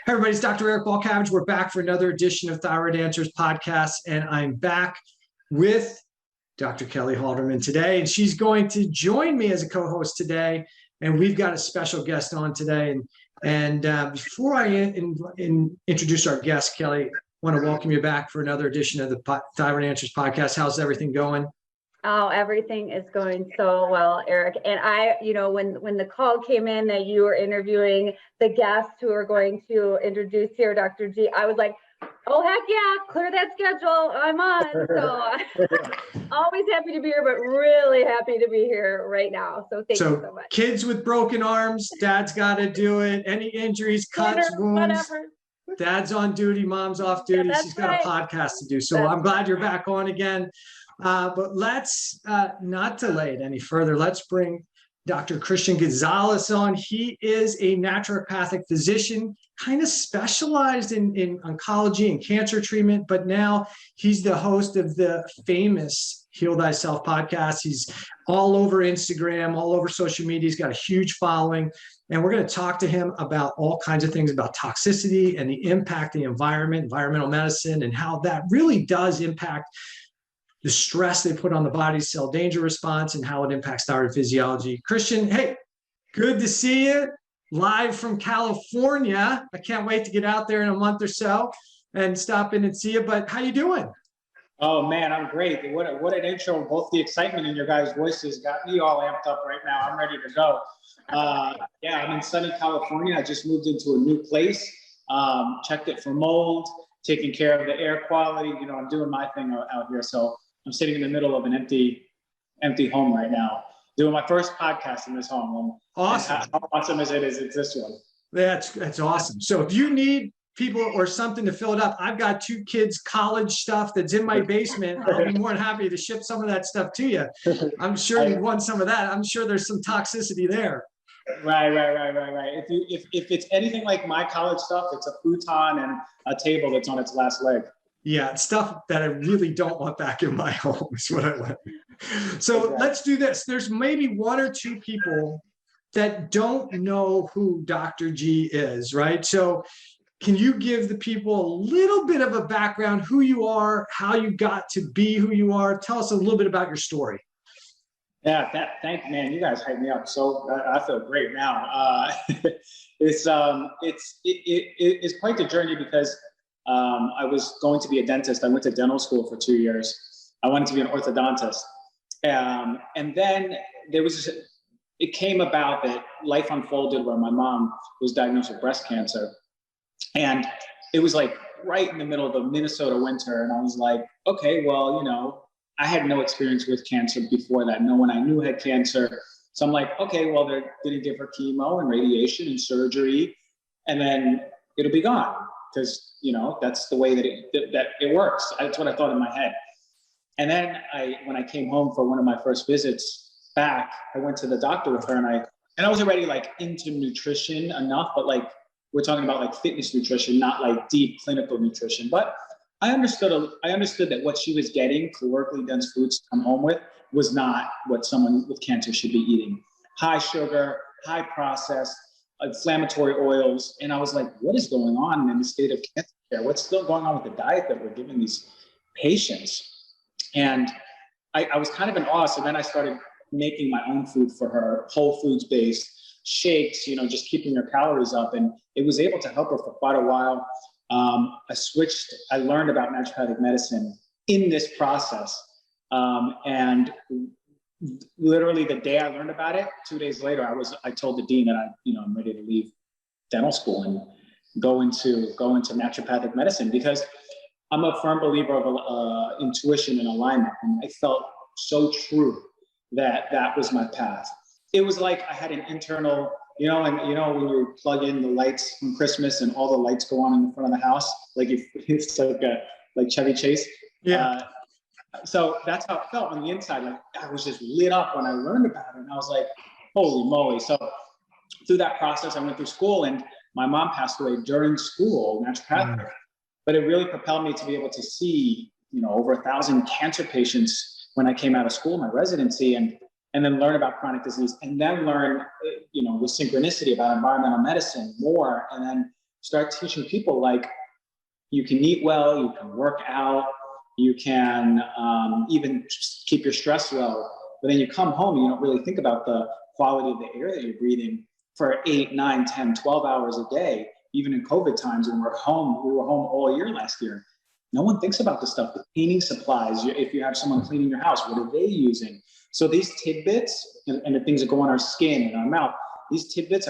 Hey everybody, it's Dr. Eric Balcavage. We're back for another edition of Thyroid Answers Podcast, and I'm back with Dr. Kelly Halderman today, and she's going to join me as a co-host today. And we've got a special guest on today. And before I introduce our guest, Kelly, I want to welcome you back for another edition of the Thyroid Answers Podcast. How's everything going? Oh, everything is going so well, Eric. And when the call came in that you were interviewing the guests who are going to introduce here, Dr. G, I was like, oh, heck yeah, clear that schedule. I'm on. So always happy to be here, but really happy to be here right now. So thank you so much. Kids with broken arms, dad's got to do it. Any injuries, cuts, wounds. Whatever. Dad's on duty, mom's off duty. She's got a podcast to do. So I'm glad you're back on again. But let's not delay it any further. Let's bring Dr. Christian Gonzalez on. He is a naturopathic physician, kind of specialized in oncology and cancer treatment, but now he's the host of the famous Heal Thyself podcast. He's all over Instagram, all over social media. He's got a huge following. And we're going to talk to him about all kinds of things about toxicity and the impact of the environment, environmental medicine, and how that really does impact the stress they put on the body's cell danger response and how it impacts thyroid physiology. Christian, hey, good to see you live from California. I can't wait to get out there in a month or so and stop in and see you. But how you doing? Oh man, I'm great. What an intro. Both the excitement in your guys' voices got me all amped up right now. I'm ready to go. Yeah, I'm in sunny California. I just moved into a new place, checked it for mold, taking care of the air quality. You know, I'm doing my thing out here. So I'm sitting in the middle of an empty home right now, doing my first podcast in this home. Awesome. How awesome is it's this one? That's awesome. So if you need people or something to fill it up, I've got 2 kids' college stuff that's in my basement. I'll be more than happy to ship some of that stuff to you. I'm sure you want some of that. I'm sure there's some toxicity there. Right. If it's anything like my college stuff, it's a futon and a table that's on its last leg. Yeah, stuff that I really don't want back in my home is what I want. So exactly. Let's do this. There's maybe 1 or 2 people that don't know who Dr. G is, right? So can you give the people a little bit of a background, who you are, how you got to be who you are? Tell us a little bit about your story. Yeah, thank you, man. You guys hype me up. So I feel great now. It's quite the journey because I was going to be a dentist. I went to dental school for 2 years. I wanted to be an orthodontist. And then it came about that life unfolded where my mom was diagnosed with breast cancer. And it was like right in the middle of the Minnesota winter. And I was like, okay, well, you know, I had no experience with cancer before that. No one I knew had cancer. So I'm like, okay, well, they're going to give her chemo and radiation and surgery, and then it'll be gone. Because, you know, that's the way that it works. That's what I thought in my head. And then when I came home for one of my first visits back, I went to the doctor with her, and I was already like into nutrition enough, but like we're talking about like fitness nutrition, not like deep clinical nutrition. But I understood that what she was getting, calorically dense foods to come home with, was not what someone with cancer should be eating. High sugar, high processed, inflammatory oils. And I was like, what is going on in the state of cancer care? What's still going on with the diet that we're giving these patients? And I was kind of in awe. So then I started making my own food for her, whole foods based shakes, you know, just keeping her calories up. And it was able to help her for quite a while. I learned about naturopathic medicine in this process. And literally the day I learned about it, 2 days later, I told the dean that I'm ready to leave dental school and go into naturopathic medicine, because I'm a firm believer of intuition and alignment. And I felt so true that was my path. It was like I had an internal, when you plug in the lights from Christmas and all the lights go on in the front of the house, it's like Chevy Chase. Yeah. So that's how it felt on the inside. Like I was just lit up when I learned about it. And I was like, holy moly. So through that process, I went through school, and my mom passed away during school, naturopathic. But it really propelled me to be able to see, over 1,000 cancer patients when I came out of school, my residency, and then learn about chronic disease, and then learn, with synchronicity about environmental medicine more. And then start teaching people like you can eat well, you can work out, you can even just keep your stress low. But then you come home and you don't really think about the quality of the air that you're breathing for 8, 9, 10, 12 hours a day, even in COVID times when we were home all year last year. No one thinks about this stuff. The cleaning supplies, if you have someone cleaning your house, what are they using? So these tidbits and the things that go on our skin and our mouth, these tidbits,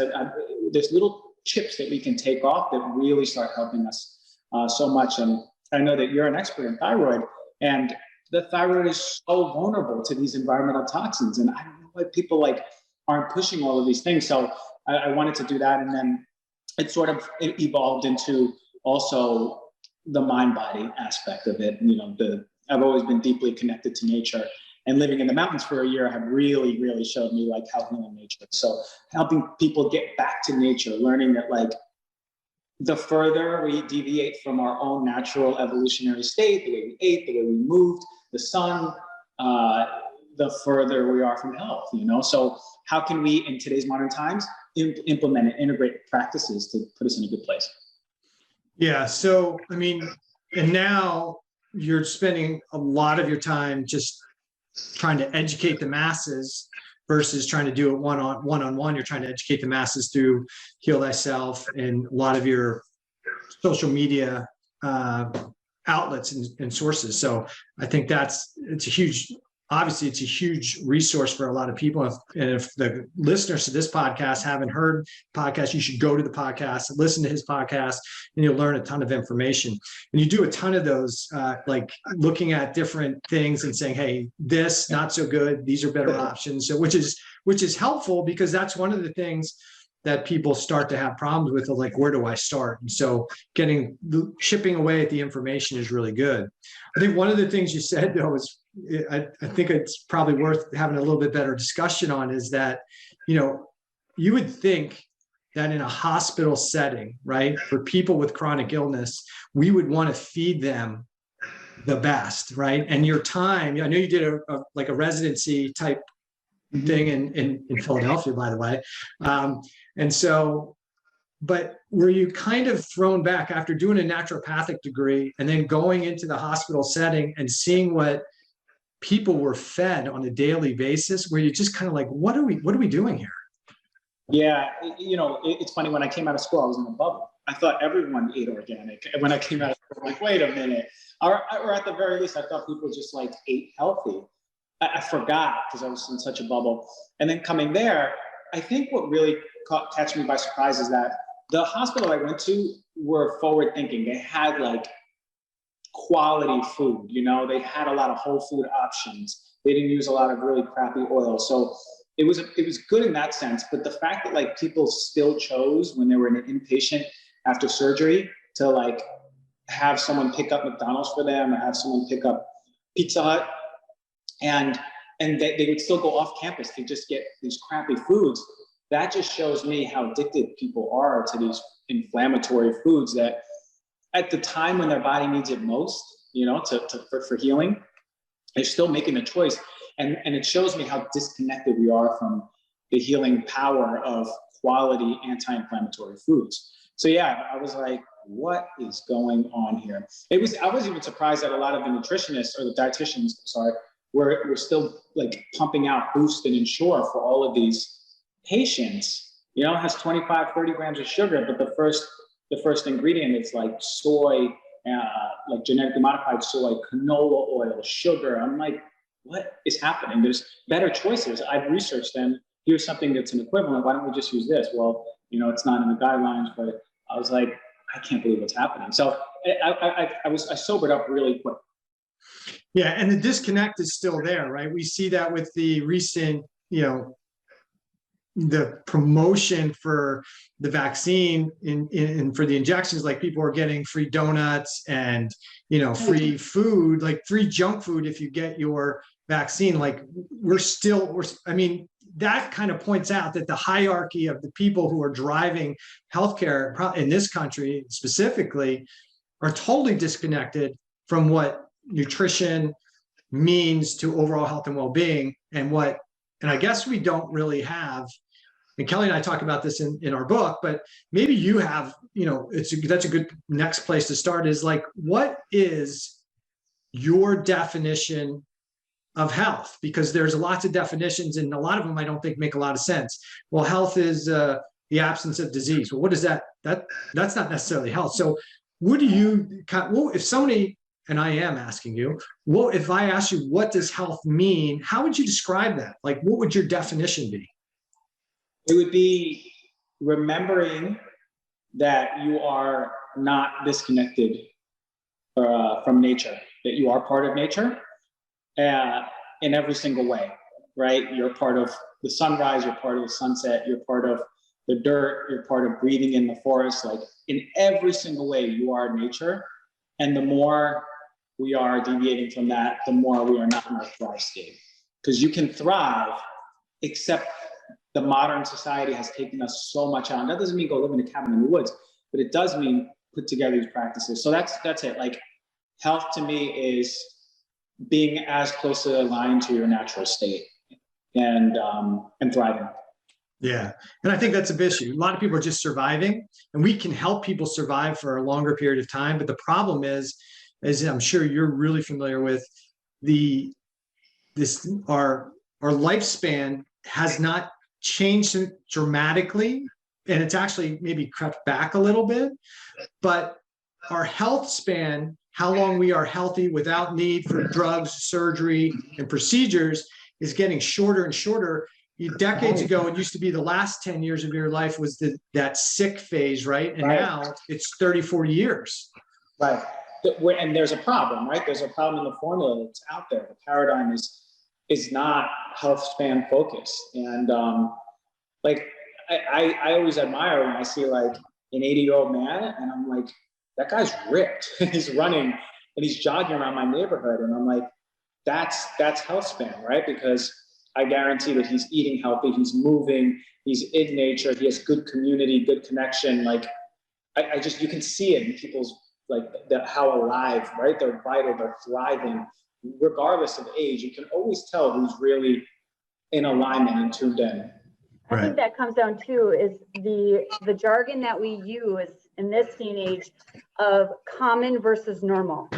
there's little chips that we can take off that really start helping us so much. And I know that you're an expert in thyroid, and the thyroid is so vulnerable to these environmental toxins. And I don't know why people aren't pushing all of these things. So I wanted to do that. And then it sort of evolved into also the mind-body aspect of it. I've always been deeply connected to nature, and living in the mountains for a year have really, really showed me how healing nature is. So helping people get back to nature, learning that the further we deviate from our own natural evolutionary state, the way we ate, the way we moved, the sun, the further we are from health, So how can we, in today's modern times, implement and integrate practices to put us in a good place? Yeah. So, and now you're spending a lot of your time just trying to educate the masses versus trying to do it one-on-one. You're trying to educate the masses through Heal Thyself and a lot of your social media outlets and sources. So I think it's a huge resource for a lot of people. And if the listeners to this podcast haven't heard the podcast, you should go to the podcast and listen to his podcast, and you'll learn a ton of information. And you do a ton of those, looking at different things and saying, hey, this not so good, these are better options. So which is helpful, because that's one of the things that people start to have problems with, where do I start? And so chipping away at the information is really good. I think one of the things you said, though, is I think it's probably worth having a little bit better discussion on, is that, you would think that in a hospital setting, right, for people with chronic illness, we would want to feed them the best, right? And your time, I know you did a residency type thing in Philadelphia, by the way. And so, but were you kind of thrown back after doing a naturopathic degree and then going into the hospital setting and seeing what people were fed on a daily basis, where you just kind of what are we doing here? Yeah. It's funny, when I came out of school, I was in a bubble. I thought everyone ate organic. And when I came out of school, I'm wait a minute. Or at the very least, I thought people just ate healthy. I forgot, because I was in such a bubble. And then coming there, I think what really catch me by surprise is that the hospital I went to were forward thinking. They had quality food, they had a lot of whole food options. They didn't use a lot of really crappy oil. So it was good in that sense. But the fact that people still chose, when they were an inpatient after surgery, to have someone pick up McDonald's for them, or have someone pick up Pizza Hut, and they would still go off campus to just get these crappy foods. That just shows me how addicted people are to these inflammatory foods that at the time when their body needs it most, for healing, they're still making the choice. And it shows me how disconnected we are from the healing power of quality anti-inflammatory foods. So yeah, I was like, what is going on here? I was even surprised that a lot of the nutritionists, or the dietitians, we're still pumping out Boost and Ensure for all of these patients. It has 25, 30 grams of sugar, but the first ingredient is soy, genetically modified soy, canola oil, sugar. I'm like, what is happening? There's better choices. I've researched them. Here's something that's an equivalent. Why don't we just use this? Well, it's not in the guidelines, but I was like, I can't believe what's happening. So I sobered up really quick. Yeah, and the disconnect is still there, right? We see that with the recent, the promotion for the vaccine in for the injections, people are getting free donuts and, free food, free junk food if you get your vaccine. That kind of points out that the hierarchy of the people who are driving healthcare in this country specifically are totally disconnected from what nutrition means to overall health and well-being, and I guess we don't really have and Kelly and I talk about this in our book, but maybe you have, that's a good next place to start is like, what is your definition of health? Because there's lots of definitions and a lot of them I don't think make a lot of sense. Well, health is the absence of disease. Well, what is that? That's not necessarily health. So what do you, if somebody, and I am asking you, well, if I ask you, what does health mean? How would you describe that? Like, what would your definition be? It would be remembering that you are not disconnected from nature, that you are part of nature in every single way, right? You're part of the sunrise, you're part of the sunset, you're part of the dirt, you're part of breathing in the forest. Like in every single way, you are nature. And the more we are deviating from that, the more we are not in our thrive state. Because you can thrive, except the modern society has taken us so much out. And that doesn't mean go live in a cabin in the woods, but it does mean put together these practices. So that's it. Like health to me is being as closely aligned to your natural state and thriving. Yeah. And I think that's a big issue. A lot of people are just surviving, and we can help people survive for a longer period of time. But the problem is, as I'm sure you're really familiar with, our lifespan has not changed dramatically, and it's actually maybe crept back a little bit, but our health span, how long we are healthy without need for drugs, surgery, and procedures, is getting shorter and shorter. Decades ago, it used to be the last 10 years of your life was that sick phase, right? And now it's 30, 40 years. Right. And there's a problem, right? There's a problem in the formula that's out there. The paradigm is not health span focused. And I always admire when I see like an 80-year-old man, and I'm like, that guy's ripped. He's running and he's jogging around my neighborhood. And I'm like, that's health span, right? Because I guarantee that he's eating healthy, he's moving, he's in nature, he has good community, good connection. Like you can see it in people's like how alive, right? They're vital, they're thriving, regardless of age. You can always tell who's really in alignment and tuned in. I think that comes down to is the jargon that we use in this day and age of common versus normal.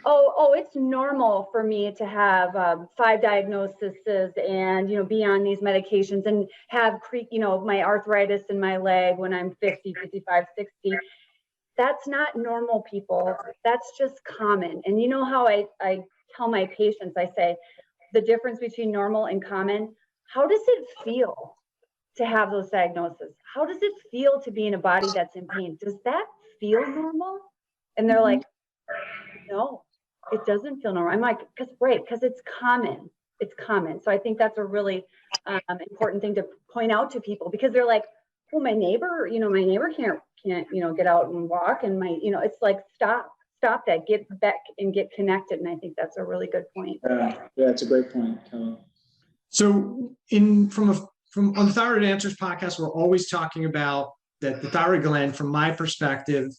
Oh, it's normal for me to have 5 diagnoses and, be on these medications and have, my arthritis in my leg when I'm 50, 55, 60. That's not normal, people. That's just common. And you know how I tell my patients, I say, the difference between normal and common, how does it feel to have those diagnoses? How does it feel to be in a body that's in pain? Does that feel normal? And they're like, no, it doesn't feel normal. I'm like, because it's common. It's common. So I think that's a really important thing to point out to people, because they're like, well, my neighbor can't, get out and walk. And it's like, stop that, get back and get connected. And I think that's a really good point. Yeah, it's a great point, Kelly. So on the Thyroid Answers podcast, we're always talking about that the thyroid gland, from my perspective,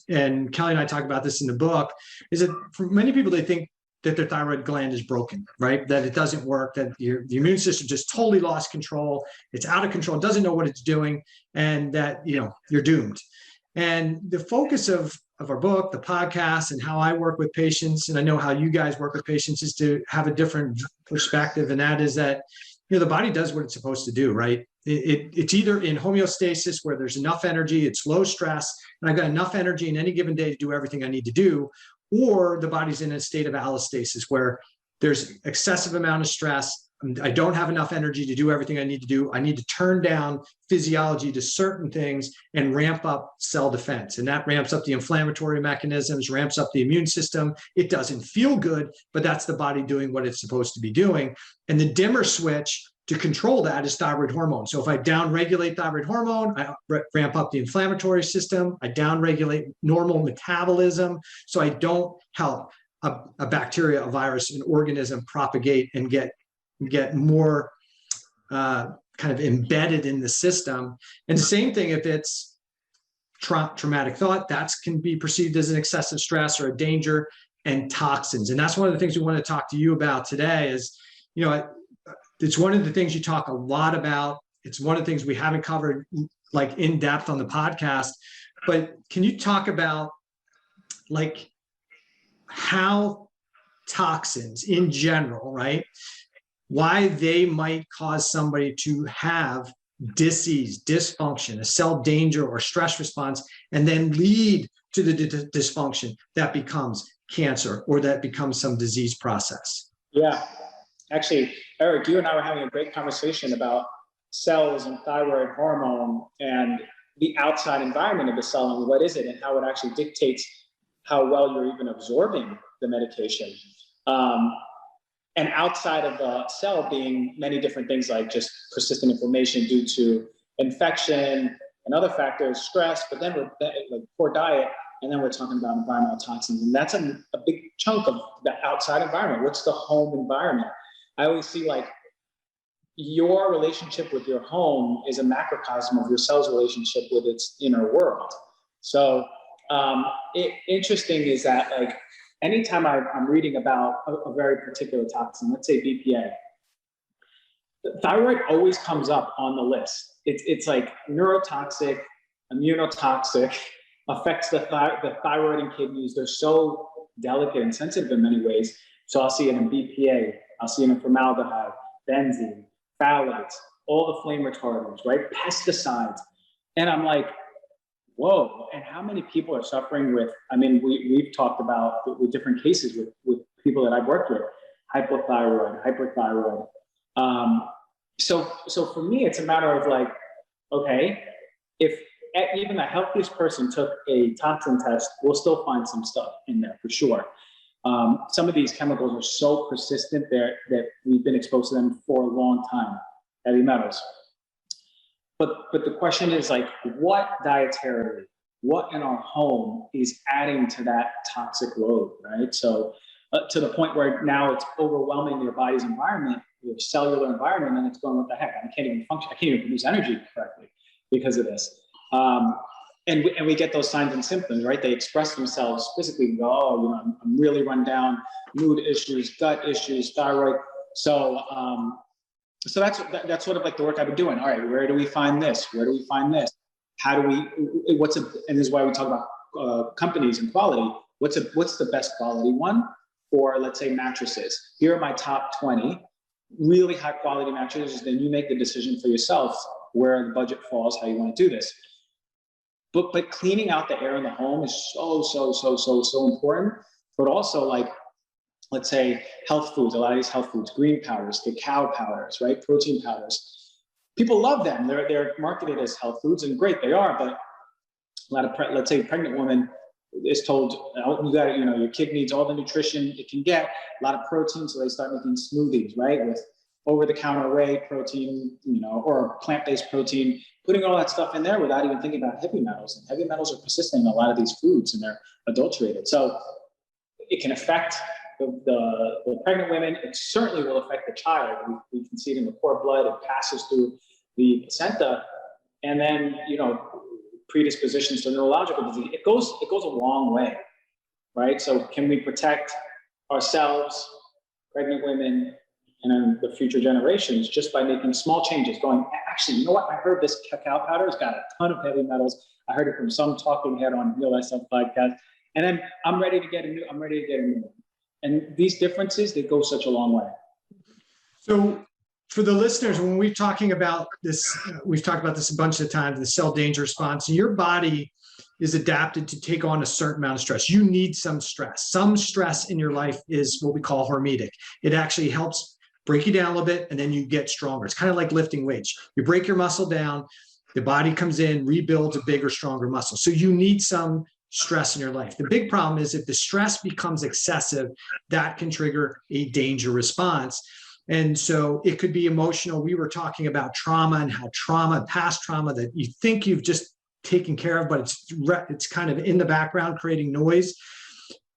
and Kelly and I talk about this in the book, is that for many people, they think that their thyroid gland is broken, right? That it doesn't work, that the immune system just totally lost control. It's out of control, doesn't know what it's doing, and that, you're doomed. And the focus of our book, the podcast, and how I work with patients, and I know how you guys work with patients, is to have a different perspective. And that is that, the body does what it's supposed to do, right? It's either in homeostasis, where there's enough energy, it's low stress, and I've got enough energy in any given day to do everything I need to do, or the body's in a state of allostasis, where there's excessive amount of stress. I don't have enough energy to do everything I need to do. I need to turn down physiology to certain things and ramp up cell defense. And that ramps up the inflammatory mechanisms, ramps up the immune system. It doesn't feel good, but that's the body doing what it's supposed to be doing. And the dimmer switch to control that is thyroid hormone. So if I downregulate thyroid hormone, I ramp up the inflammatory system. I downregulate normal metabolism, so I don't help a bacteria, a virus, an organism propagate and get more kind of embedded in the system. And the same thing if it's traumatic thought, that can be perceived as an excessive stress or a danger, and toxins. And that's one of the things we want to talk to you about today is, it's one of the things you talk a lot about it's one of the things we haven't covered like in depth on the podcast, but can you talk about like how toxins in general, right? Why they might cause somebody to have disease, dysfunction, a cell danger or stress response, and then lead to the dysfunction that becomes cancer or that becomes some disease process. Yeah. Actually, Eric, you and I were having a great conversation about cells and thyroid hormone and the outside environment of the cell and what is it and how it actually dictates how well you're even absorbing the medication. And outside of the cell being many different things like just persistent inflammation due to infection and other factors, stress, but then we're like poor diet, and then we're talking about environmental toxins. And that's a big chunk of the outside environment. What's the home environment? I always see like your relationship with your home is a macrocosm of your cell's relationship with its inner world. So interesting is that like anytime I'm reading about a very particular toxin, let's say BPA, thyroid always comes up on the list. It's like neurotoxic, immunotoxic, affects the thyroid and kidneys. They're so delicate and sensitive in many ways. So I'll see it in BPA, I'll see it in formaldehyde, benzene, phthalates, all the flame retardants, right? Pesticides. And I'm like, whoa, and how many people are suffering with, I mean, we've talked about with different cases with people that I've worked with, hypothyroid, hyperthyroid. So for me, it's a matter of like, okay, if even the healthiest person took a toxin test, we'll still find some stuff in there for sure. Some of these chemicals are so persistent there that we've been exposed to them for a long time, heavy metals. But the question is like, what dietarily, what in our home is adding to that toxic load, right? So to the point where now it's overwhelming your body's environment, your cellular environment, and it's going, what the heck? I can't even function. I can't even produce energy correctly because of this. And we get those signs and symptoms, right? They express themselves physically. We go, oh, you know, I'm really run down, mood issues, gut issues, thyroid. So that's sort of like the work I've been doing. All right, where do we find this? Where do we find this? How do we? And this is why we talk about companies and quality. What's the best quality one for, let's say, mattresses? Here are my top 20 really high quality mattresses. Then you make the decision for yourself where the budget falls, how you want to do this. But cleaning out the air in the home is so important. But also, like, let's say health foods, a lot of these health foods, green powders, cacao powders, right? Protein powders. People love them. They're marketed as health foods, and great, they are. But a lot of, let's say, a pregnant woman is told, oh, you got, you know, your kid needs all the nutrition it can get, a lot of protein, so they start making smoothies, right? With over-the-counter whey protein, you know, or plant-based protein, putting all that stuff in there without even thinking about heavy metals. And heavy metals are persistent in a lot of these foods, and they're adulterated. So it can affect the pregnant women. It certainly will affect the child. We can see it in the cord blood. It passes through the placenta, and then, you know, predispositions to neurological disease. It goes a long way, right? So can we protect ourselves, pregnant women, and then the future generations just by making small changes, going, actually, you know what? I heard this cacao powder has got a ton of heavy metals. I heard it from some talking head on Thyself podcast. And then I'm ready to get a new one. And these differences, they go such a long way. So for the listeners, when we're talking about this, we've talked about this a bunch of times, the cell danger response, and your body is adapted to take on a certain amount of stress. You need some stress. Some stress in your life is what we call hormetic. It actually helps break you down a little bit, and then you get stronger. It's kind of like lifting weights. You break your muscle down, the body comes in, rebuilds a bigger, stronger muscle. So you need some stress in your life. The big problem is if the stress becomes excessive, that can trigger a danger response. And so it could be emotional. We were talking about trauma and how past trauma that you think you've just taken care of, but it's kind of in the background creating noise.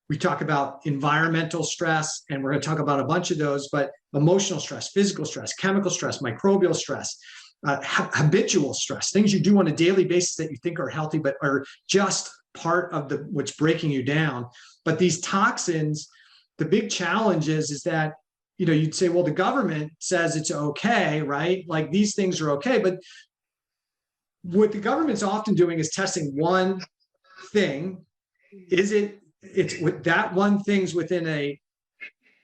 We talk about environmental stress, and we're going to talk about a bunch of those, but emotional stress, physical stress, chemical stress, microbial stress, habitual stress, things you do on a daily basis that you think are healthy, but are just part of what's breaking you down. But these toxins, the big challenge is that you'd say, well, the government says it's okay, right? Like these things are okay. But what the government's often doing is testing one thing. It's with that one thing's within a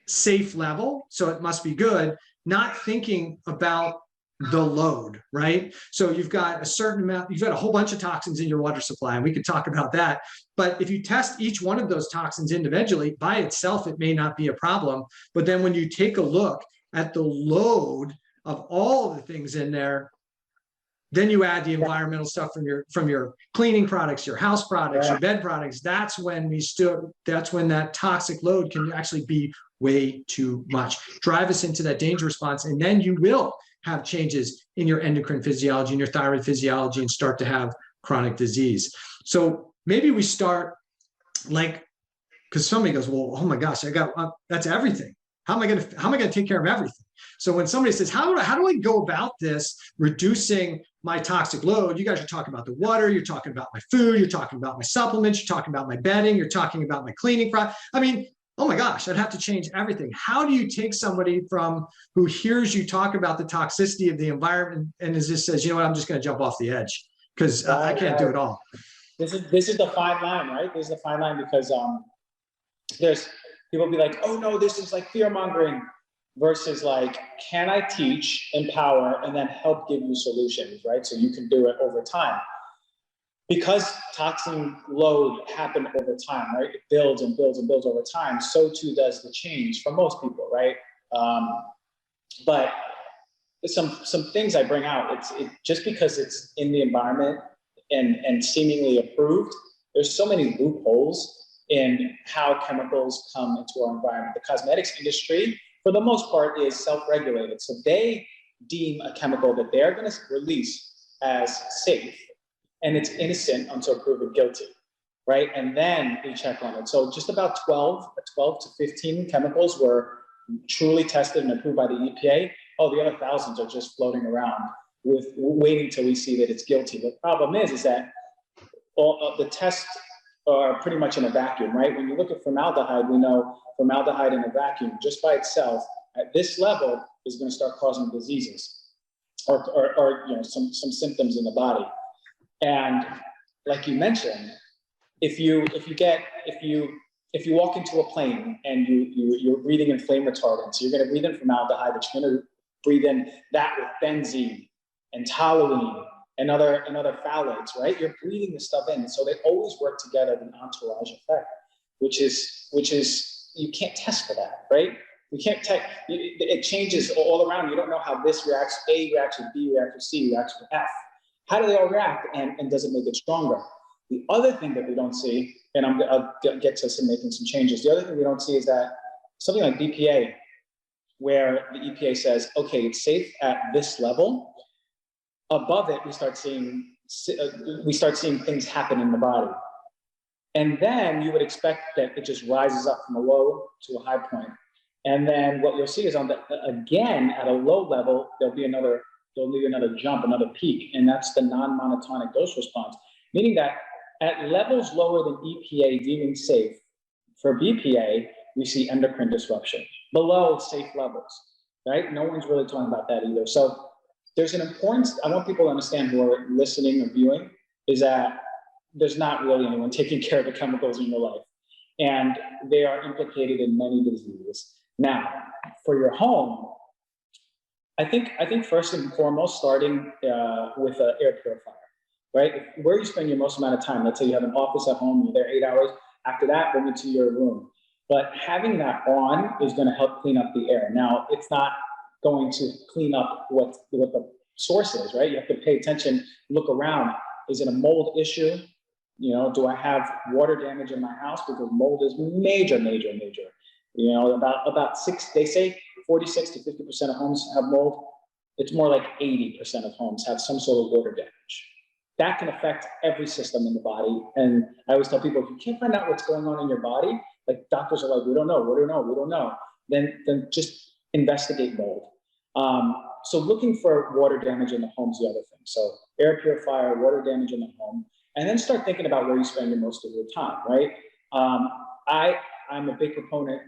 safe level, so it must be good, not thinking about the load, right? So you've got a certain amount, you've got a whole bunch of toxins in your water supply, and we could talk about that. But if you test each one of those toxins individually, by itself, it may not be a problem. But then when you take a look at the load of all of the things in there, then you add the environmental stuff from your cleaning products, your house products, your bed products. That's when that toxic load can actually be way too much, drive us into that danger response, and then you will have changes in your endocrine physiology and your thyroid physiology and start to have chronic disease. So maybe we start because somebody goes, well, oh my gosh, that's everything. How am I going to take care of everything? So when somebody says, how do I go about this, reducing my toxic load? You guys are talking about the water, you're talking about my food, you're talking about my supplements, you're talking about my bedding, you're talking about my cleaning product. I mean, oh my gosh, I'd have to change everything. How do you take somebody who hears you talk about the toxicity of the environment and just says, you know what, I'm just going to jump off the edge because I can't do it all. This is the fine line, right? This is the fine line because there's people be like, oh no, this is like fear mongering versus like, can I teach, empower, and then help give you solutions, right? So you can do it over time. Because toxin load happen over time, right? It builds and builds and builds over time. So too does the change for most people, right? But some things I bring out, just because it's in the environment and seemingly approved, there's so many loopholes in how chemicals come into our environment. The cosmetics industry, for the most part, is self-regulated. So they deem a chemical that they're going to release as safe, and it's innocent until proven guilty, right? And then they check on it. So just about 12 to 15 chemicals were truly tested and approved by the EPA. Oh, the other thousands are just floating around waiting till we see that it's guilty. The problem is that all of the tests are pretty much in a vacuum, right? When you look at formaldehyde, we know formaldehyde in a vacuum, just by itself, at this level, is going to start causing diseases or some symptoms in the body. And like you mentioned, if you walk into a plane and you're breathing in flame retardants, you're going to breathe in formaldehyde, but you're going to breathe in that with benzene and toluene and other phthalates, right? You're breathing this stuff in. So they always work together in an entourage effect, which is you can't test for that, right? We can't test. It changes all around. You don't know how this reacts. A reacts with B, reacts with C, reacts with F. How do they all react, and does it make it stronger? The other thing that we don't see, and I'll get to making some changes. The other thing we don't see is that something like BPA, where the EPA says, okay, it's safe at this level. Above it, we start seeing things happen in the body. And then you would expect that it just rises up from a low to a high point. And then what you'll see is again, at a low level, there'll be another jump, another peak, and that's the non-monotonic dose response, meaning that at levels lower than EPA deeming safe, for BPA, we see endocrine disruption below safe levels, right? No one's really talking about that either. So there's an importance, I want people to understand who are listening or viewing, is that there's not really anyone taking care of the chemicals in your life, and they are implicated in many diseases. Now, for your home, I think first and foremost, starting with an air purifier, right? Where you spend your most amount of time, let's say you have an office at home, you're there 8 hours, after that, bring it to your room. But having that on is going to help clean up the air. Now, it's not going to clean up what the source is, right? You have to pay attention, look around. Is it a mold issue? Do I have water damage in my house? Because mold is major. About they say 46 to 50% of homes have mold. It's more like 80% of homes have some sort of water damage. That can affect every system in the body. And I always tell people, if you can't find out what's going on in your body, like doctors are like, we don't know. Then just investigate mold. So looking for water damage in the home is the other thing. So air purifier, water damage in the home, and then start thinking about where you spend most of your time, right? I'm a big proponent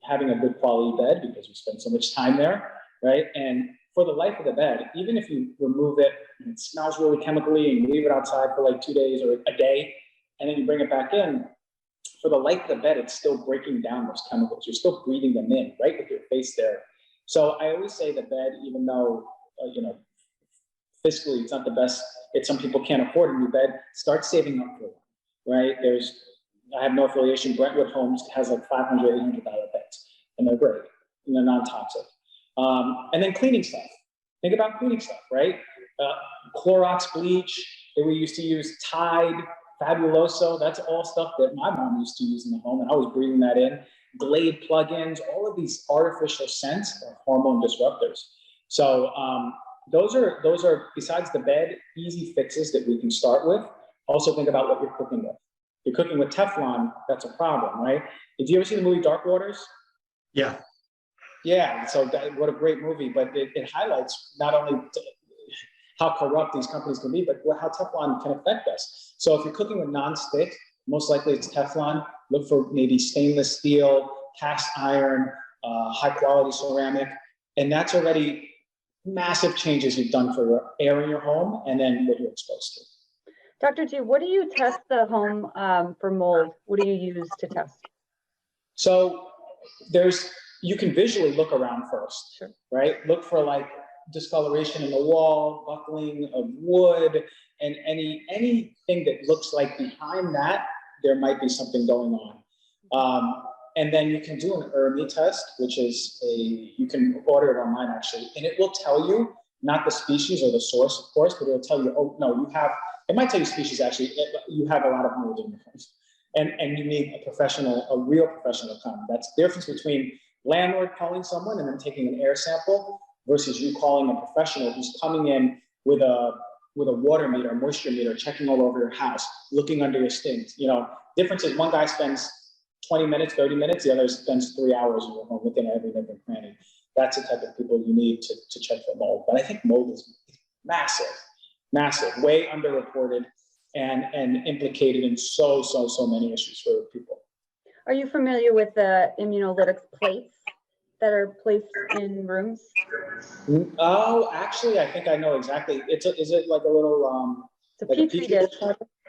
having a good quality bed because we spend so much time there, right? And for the life of the bed, even if you remove it and it smells really chemically and you leave it outside for like 2 days or a day, and then you bring it back in, for the life of the bed, it's still breaking down those chemicals. You're still breathing them in, right, with your face there. So I always say the bed, even though, fiscally it's not the best, some people can't afford a new bed, start saving up for one, right? I have no affiliation. Brentwood Homes has like $500, $800 beds, and they're great, and they're non-toxic. And then cleaning stuff. Think about cleaning stuff, right? Clorox bleach that we used to use, Tide, Fabuloso, that's all stuff that my mom used to use in the home, and I was breathing that in. Glade plugins, all of these artificial scents are hormone disruptors. So those are, besides the bed, easy fixes that we can start with. Also think about what you're cooking with. If you're cooking with Teflon, that's a problem, right? Did you ever see the movie Dark Waters? Yeah. Yeah, so what a great movie, but it highlights not only how corrupt these companies can be, but how Teflon can affect us. So if you're cooking with non-stick, most likely it's Teflon. Look for maybe stainless steel, cast iron, high quality ceramic, and that's already massive changes you've done for your air in your home and then what you're exposed to. Dr. G, what do you test the home for mold? What do you use to test? So you can visually look around first, sure, right? Look for like discoloration in the wall, buckling of wood, and anything that looks like behind that, there might be something going on. And then you can do an ERMI test, which is you can order it online actually, and it will tell you, not the species or the source, of course, but it'll tell you, oh, no, it might tell you species actually, you have a lot of mold in your house. And you need a real professional to come. That's the difference between landlord calling someone and then taking an air sample versus you calling a professional who's coming in with a water meter, moisture meter, checking all over your house, looking under your sinks. Difference is one guy spends 20 minutes, 30 minutes, the other spends 3 hours in your home looking at every nook and cranny. That's the type of people you need to check for mold. But I think mold is massive, way underreported and implicated in so many issues for people. Are you familiar with the immunolytics plates that are placed in rooms? Oh, actually, I think I know exactly. Is it like a little it's a like petri dish?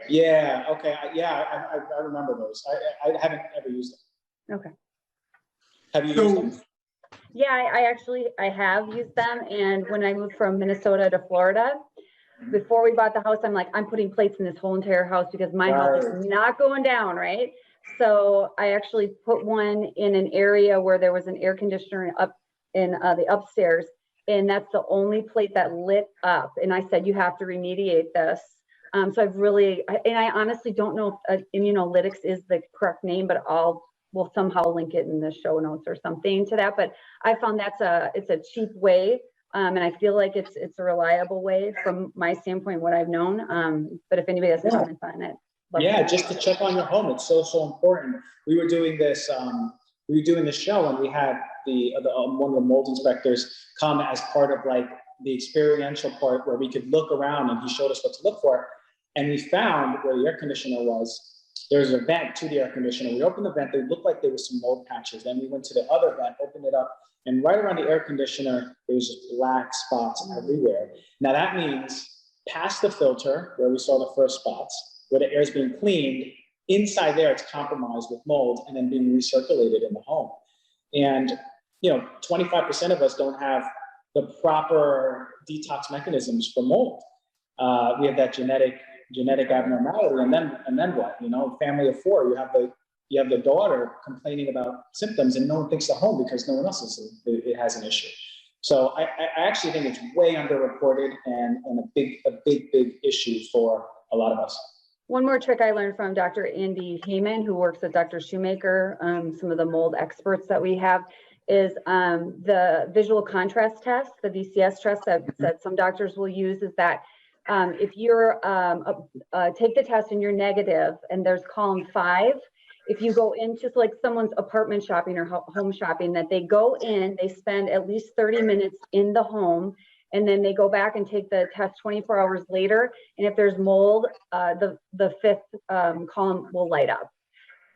Yeah. Okay. I remember those. I haven't ever used them. Okay. Have you used them? Yeah, I have used them, and when I moved from Minnesota to Florida, before we bought the house, I'm like, I'm putting plates in this whole entire house because my house is not going down, right? So I actually put one in an area where there was an air conditioner up in the upstairs, and that's the only plate that lit up. And I said, you have to remediate this. So I honestly don't know if immunolytics is the correct name, but we'll somehow link it in the show notes or something to that. But I found it's a cheap way. And I feel like it's a reliable way from my standpoint, what I've known. But if anybody has comments on it. Just to check on your home. It's so important. We were doing this show, and we had one of the mold inspectors come as part of like the experiential part where we could look around, and he showed us what to look for. And we found where the air conditioner was, there was a vent to the air conditioner. We opened the vent, they looked like there was some mold patches. Then we went to the other vent, opened it up, and right around the air conditioner, there was just black spots everywhere. Now that means past the filter, where we saw the first spots, where the air is being cleaned, inside there it's compromised with mold and then being recirculated in the home. And 25% of us don't have the proper detox mechanisms for mold. We have that genetic abnormality, and then what? Family of four, you have the daughter complaining about symptoms, and no one thinks at home because no one else it has an issue. So I actually think it's way underreported and a big issue for a lot of us. One more trick I learned from Dr. Andy Heyman, who works with Dr. Shoemaker, some of the mold experts that we have, is the visual contrast test, the VCS test that some doctors will use, is that if you're take the test and you're negative, and there's column 5, if you go into like someone's apartment shopping or home shopping, that they go in, they spend at least 30 minutes in the home, and then they go back and take the test 24 hours later. And if there's mold, the 5th column will light up.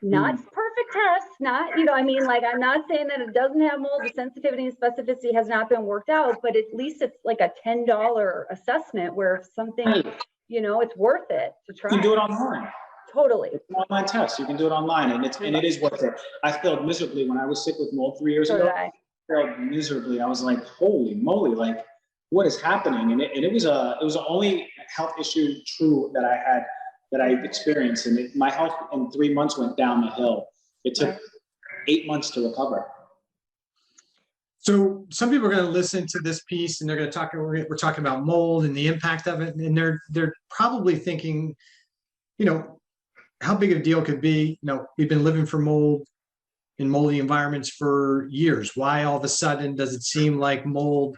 not perfect test, not, you know, I mean, like, I'm not saying that it doesn't have mold. The sensitivity and specificity has not been worked out, but at least it's like a $10 assessment where if something, you know, it's worth it to try. You can do it online. Totally. It's an online test. You can do it online, and it is worth it. I failed miserably when I was sick with mold 3 years ago. I failed miserably. I was like, holy moly, like, what is happening? And it was the only health issue that I experienced, and my health in 3 months went down the hill. It took 8 months to recover. So some people are going to listen to this piece and they're going to talk. We're talking about mold and the impact of it, and they're probably thinking, you know, how big a deal could be. You know, we've been living for mold in moldy environments for years. Why all of a sudden does it seem like mold?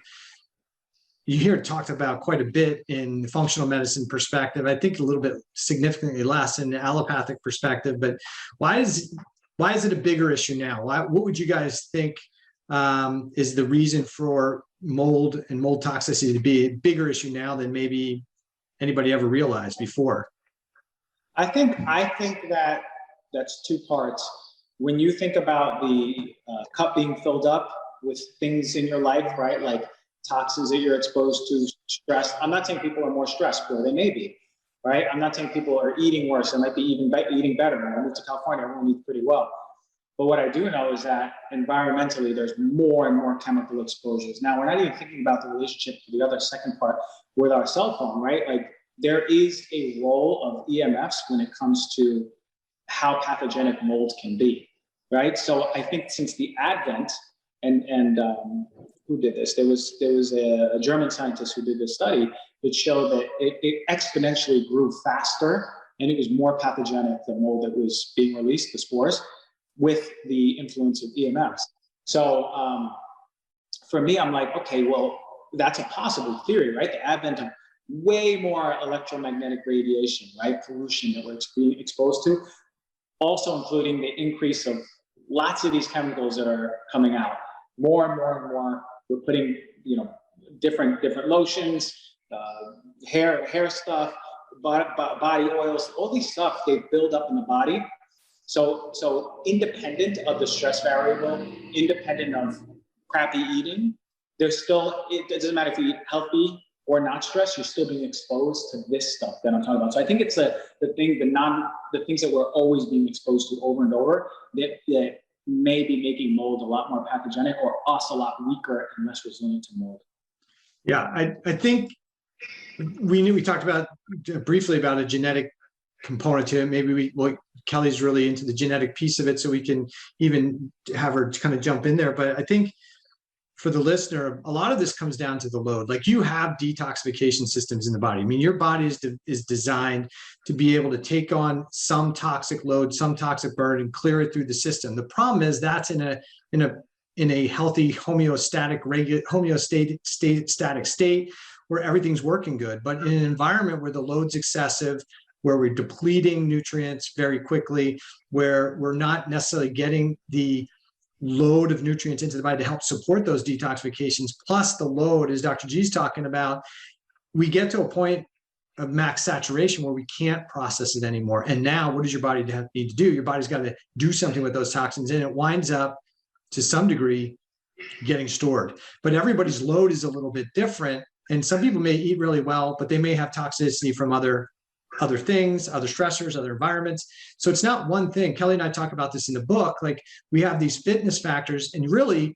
You hear it talked about quite a bit in the functional medicine perspective. I think a little bit significantly less in the allopathic perspective. But why is it a bigger issue now? What would you guys think is the reason for mold and mold toxicity to be a bigger issue now than maybe anybody ever realized before? I think that that's two parts. When you think about the cup being filled up with things in your life, right? Like toxins that you're exposed to, stress. I'm not saying people are more stressed, or they may be, right? I'm not saying people are eating worse. They might be eating better. When I moved to California, everyone eats pretty well. But what I do know is that environmentally, there's more and more chemical exposures. Now, we're not even thinking about the relationship to the other second part with our cell phone, right? Like, there is a role of EMFs when it comes to how pathogenic mold can be, right? So I think since the advent, and who did this? There was a German scientist who did this study that showed that it exponentially grew faster, and it was more pathogenic, the mold that was being released, the spores, with the influence of EMFs. So for me, I'm like, okay, well, that's a possible theory, right? The advent of way more electromagnetic radiation, right? Pollution that we're being exposed to, also including the increase of lots of these chemicals that are coming out. More and more and more, we're putting, you know, different lotions, hair stuff, body oils, all these stuff, they build up in the body. So independent of the stress variable, independent of crappy eating, there's still, it doesn't matter if you eat healthy or not stressed, you're still being exposed to this stuff that I'm talking about. So I think it's the things that we're always being exposed to over and over that may be making mold a lot more pathogenic, or us a lot weaker and less resilient to mold. Yeah, I think we talked about briefly about a genetic component to it. Maybe Kelly's really into the genetic piece of it, so we can even have her kind of jump in there. But I think for the listener, a lot of this comes down to the load. Like, you have detoxification systems in the body. I mean, your body is designed to be able to take on some toxic load, some toxic burden, and clear it through the system. The problem is that's in a healthy homeostatic state where everything's working good. But in an environment where the load's excessive, where we're depleting nutrients very quickly, where we're not necessarily getting the load of nutrients into the body to help support those detoxifications, plus the load, as Dr. G's talking about, we get to a point of max saturation where we can't process it anymore. And now what does your body need to do? Your body's got to do something with those toxins, and it winds up to some degree getting stored. But everybody's load is a little bit different. And some people may eat really well, but they may have toxicity from other things, other stressors, other environments. So it's not one thing. Kelly and I talk about this in the book. Like, we have these fitness factors, and really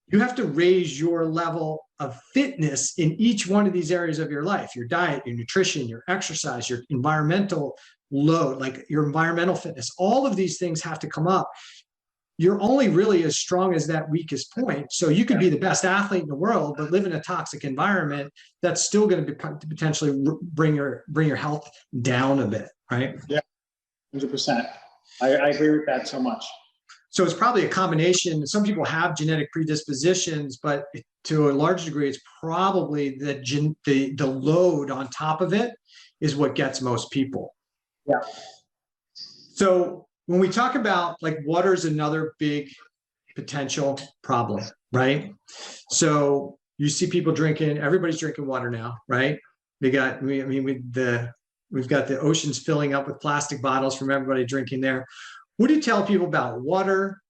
you have to raise your level of fitness in each one of these areas of your life: your diet, your nutrition, your exercise, your environmental load, like your environmental fitness. All of these things have to come up. You're only really as strong as that weakest point. So you could be the best athlete in the world, but live in a toxic environment, that's still going to potentially bring your health down a bit, right? Yeah, 100%. I agree with that so much. So it's probably a combination. Some people have genetic predispositions, but to a large degree, it's probably the load on top of it is what gets most people. Yeah. So when we talk about, like, water is another big potential problem, right? So you see people drinking, everybody's drinking water now, right? We've got the oceans filling up with plastic bottles from everybody drinking there. What do you tell people about water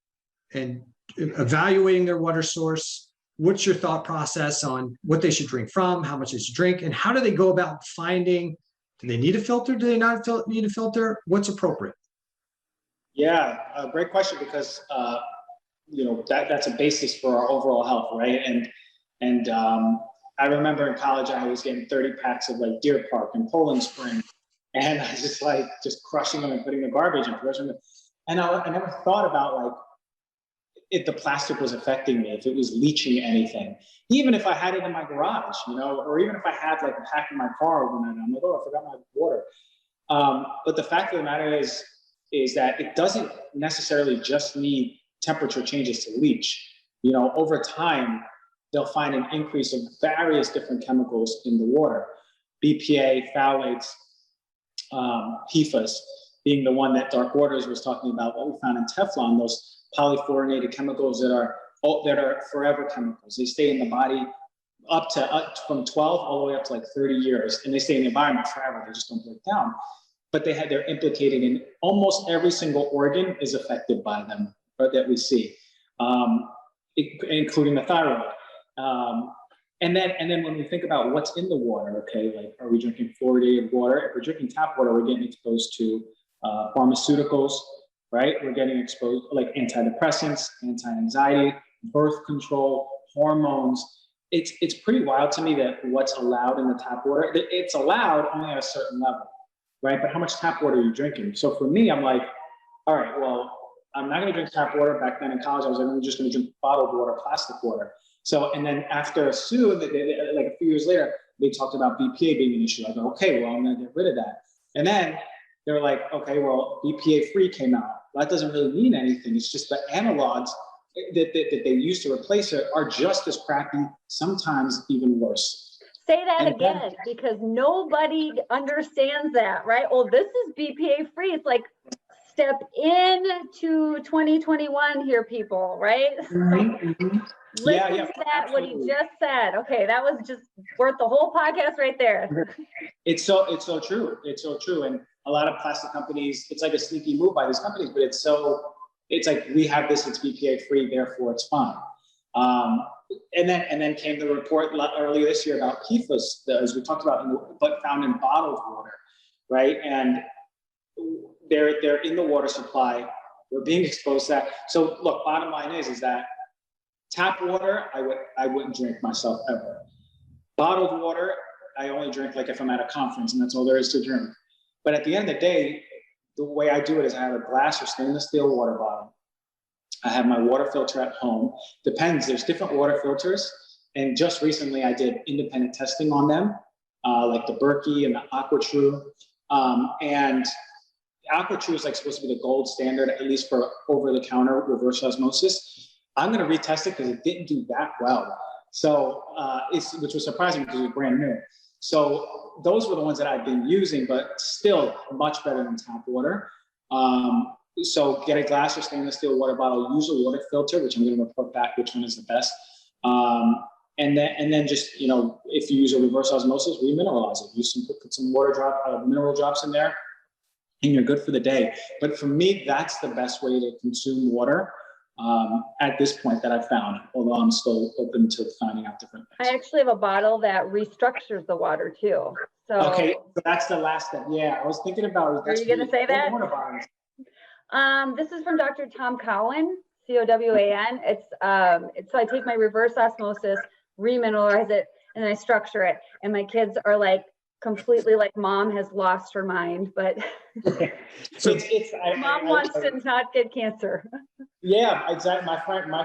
and evaluating their water source? What's your thought process on what they should drink from, how much they should drink, and how do they go about finding, do they need a filter? Do they not need a filter? What's appropriate? Yeah, great question, because that's a basis for our overall health, right? And I remember in college I was getting 30 packs of like Deer Park and Poland Spring, and I was just crushing them and putting the garbage in. And I never thought about like if the plastic was affecting me, if it was leaching anything, even if I had it in my garage, or even if I had like a pack in my car overnight, I'm like, oh, I forgot my water. But the fact of the matter is that it doesn't necessarily just need temperature changes to leach. Over time, they'll find an increase of various different chemicals in the water. BPA, phthalates, PFAS being the one that Dark Waters was talking about, what we found in Teflon, those polyfluorinated chemicals that are forever chemicals. They stay in the body from 12 all the way up to like 30 years, and they stay in the environment forever. They just don't break down. But they're implicated in almost every single organ is affected by them, or that we see, including the thyroid. And then when we think about what's in the water, okay, like, are we drinking fluoridated water? If we're drinking tap water, we're getting exposed to pharmaceuticals, right? We're getting exposed like antidepressants, anti-anxiety, birth control, hormones. It's pretty wild to me that what's allowed in the tap water, it's allowed only at a certain level, right? But how much tap water are you drinking? So for me, I'm like, all right, well, I'm not going to drink tap water. Back then in college, I was like, I'm just going to drink bottled water, plastic water. So, and then after soon, like a few years later, they talked about BPA being an issue. I go, okay, well, I'm going to get rid of that. And then they were like, okay, well, BPA free came out. Well, that doesn't really mean anything. It's just the analogs that they use to replace it are just as crappy, sometimes even worse. Say that again, because nobody understands that, right? Oh, this is BPA free. It's like step into 2021 here, people, right? Listen to that, absolutely. What he just said. Okay, that was just worth the whole podcast right there. It's so true. It's so true. And a lot of plastic companies, it's like a sneaky move by these companies, but it's like, we have this, it's BPA free, therefore it's fine. And then came the report earlier this year about PFAS, as we talked about, but found in bottled water, right? And they're in the water supply. We're being exposed to that. So look, bottom line is that tap water, I wouldn't drink myself ever. Bottled water, I only drink like if I'm at a conference, and that's all there is to drink. But at the end of the day, the way I do it is I have a glass or stainless steel water bottle. I have my water filter at home. Depends, there's different water filters. And just recently I did independent testing on them, like the Berkey and the AquaTrue. And AquaTrue is like supposed to be the gold standard, at least for over-the-counter reverse osmosis. I'm going to retest it because it didn't do that well. So, which was surprising because it was brand new. So those were the ones that I've been using, but still much better than tap water. So get a glass or stainless steel water bottle, use a water filter, which I'm going to report back which one is the best. And then just, if you use a reverse osmosis, remineralize it. Put some mineral drops in there, and you're good for the day. But for me, that's the best way to consume water at this point that I've found, although I'm still open to finding out different things. I actually have a bottle that restructures the water too. So okay, so that's the last step. Yeah, I was thinking about. Are you going to say that? This is from Dr. Tom Cowan, C-O-W-A-N. It's so I take my reverse osmosis, remineralize it, and then I structure it. And my kids are like completely like, Mom has lost her mind, but so Mom wants to not get cancer. Yeah, exactly. My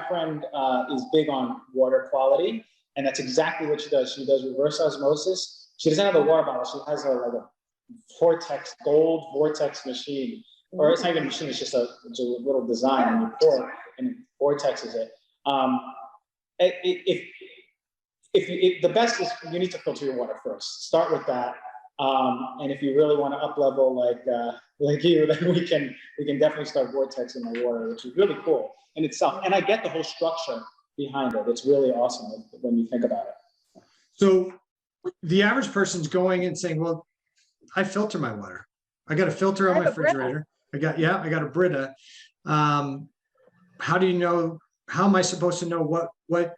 friend is big on water quality, and that's exactly what she does. She does reverse osmosis. She doesn't have a water bottle. She has a gold vortex machine. Or it's not even a machine, it's just a little design, and you pour it, and it vortexes it. The best is you need to filter your water first. Start with that. And if you really want to up level like you, then we can definitely start vortexing the water, which is really cool in itself. And I get the whole structure behind it. It's really awesome when you think about it. So the average person's going and saying, well, I filter my water. I got a filter on my refrigerator. I got a Brita. How do you know, how am I supposed to know what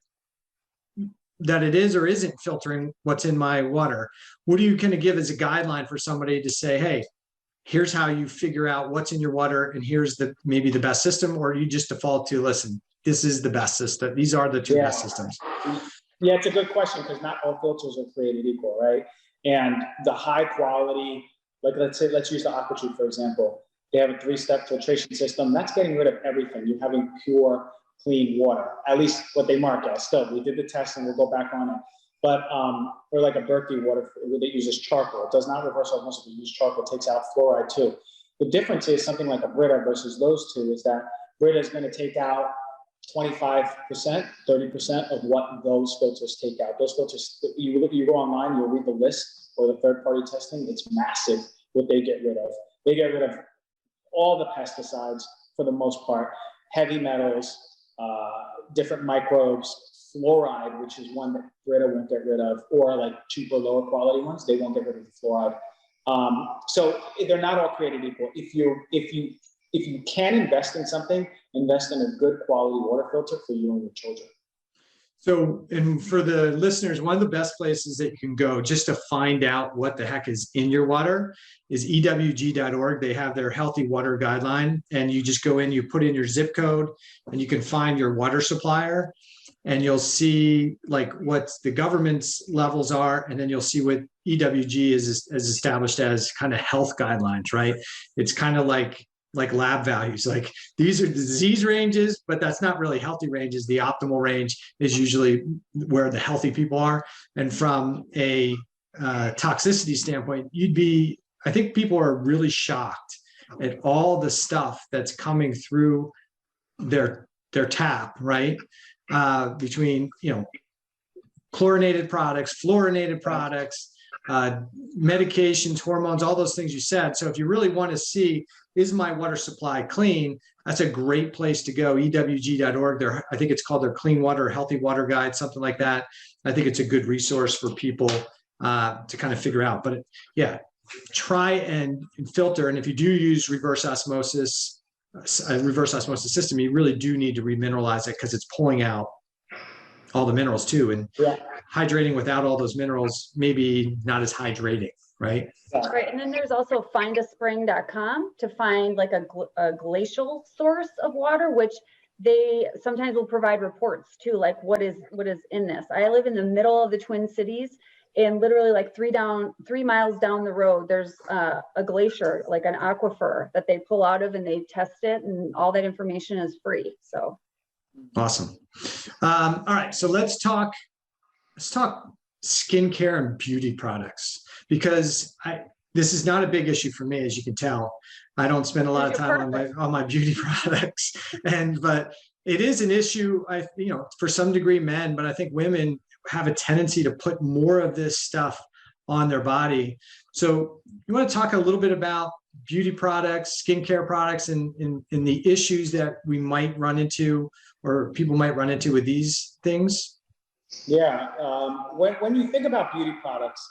that it is or isn't filtering what's in my water? What are you going to give as a guideline for somebody to say, hey, here's how you figure out what's in your water, and here's maybe the best system, or you just default to, listen, this is the best system. These are the two best systems. Yeah, it's a good question, because not all filters are created equal, right? And the high quality, like let's use the AquaTrue, for example. They have a 3-step filtration system. That's getting rid of everything. You're having pure, clean water, at least what they mark as. Still, we did the test and we'll go back on it. But or like a Berkeley water that uses charcoal. It does not reverse osmosis. It uses charcoal. It takes out fluoride too. The difference is something like a Brita versus those two is that Brita is going to take out 25%, 30% of what those filters take out. Those filters, you go online, you'll read the list or the third-party testing. It's massive what they get rid of. They get rid of all the pesticides for the most part, heavy metals, different microbes, fluoride, which is one that Brita won't get rid of, or like cheaper, lower quality ones, they won't get rid of the fluoride. So they're not all created equal. If you can invest in something, invest in a good quality water filter for you and your children. So, and for the listeners, one of the best places that you can go just to find out what the heck is in your water is ewg.org. They have their healthy water guideline, and you just go in, you put in your zip code, and you can find your water supplier, and you'll see like what the government's levels are, and then you'll see what EWG is established as kind of health guidelines, right? It's kind of like lab values, like these are disease ranges, but that's not really healthy ranges. The optimal range is usually where the healthy people are. And from a toxicity standpoint, I think people are really shocked at all the stuff that's coming through their tap, right? Between, chlorinated products, fluorinated products, medications, hormones, all those things you said. So if you really want to see, is my water supply clean? That's a great place to go. EWG.org. I think it's called their Clean Water, Healthy Water Guide, something like that. I think it's a good resource for people to kind of figure out. But try and filter. And if you do use reverse osmosis system, you really do need to remineralize it, because it's pulling out all the minerals too. And hydrating without all those minerals, maybe not as hydrating, right? Right. And then there's also findaspring.com to find like a glacial source of water, which they sometimes will provide reports too, like what is in this. I live in the middle of the Twin Cities, and literally like 3 miles down the road, there's a glacier, like an aquifer that they pull out of, and they test it, and all that information is free. So awesome. All right, so let's talk skincare and beauty products, because this is not a big issue for me, as you can tell. I don't spend a lot of time on my beauty products, but it is an issue. For some degree, men, but I think women have a tendency to put more of this stuff on their body. So you want to talk a little bit about beauty products, skincare products, and the issues that we might run into, or people might run into with these things? Yeah. When you think about beauty products,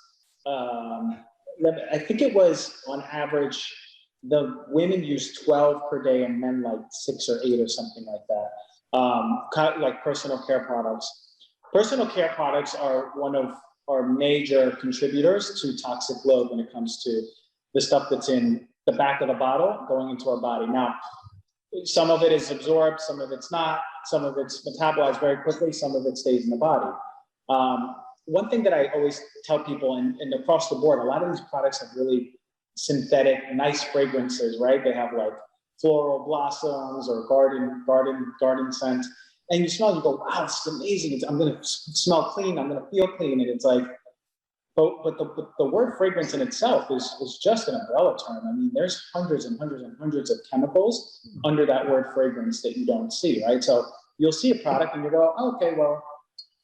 I think it was on average, the women use 12 per day and men like 6 or 8 or something like that. Like personal care products. Personal care products are one of our major contributors to toxic load when it comes to the stuff that's in the back of the bottle going into our body. Now, some of it is absorbed, some of it's not, some of it's metabolized very quickly, some of it stays in the body. One thing that I always tell people, and across the board, a lot of these products have really synthetic, nice fragrances, right? They have like floral blossoms or garden scent. And you smell, you go, wow, it's amazing. I'm going to smell clean. I'm going to feel clean. And it's like, but the word fragrance in itself is just an umbrella term. I mean, there's hundreds and hundreds and hundreds of chemicals under that word fragrance that you don't see, right? So you'll see a product and you go, oh, okay, well,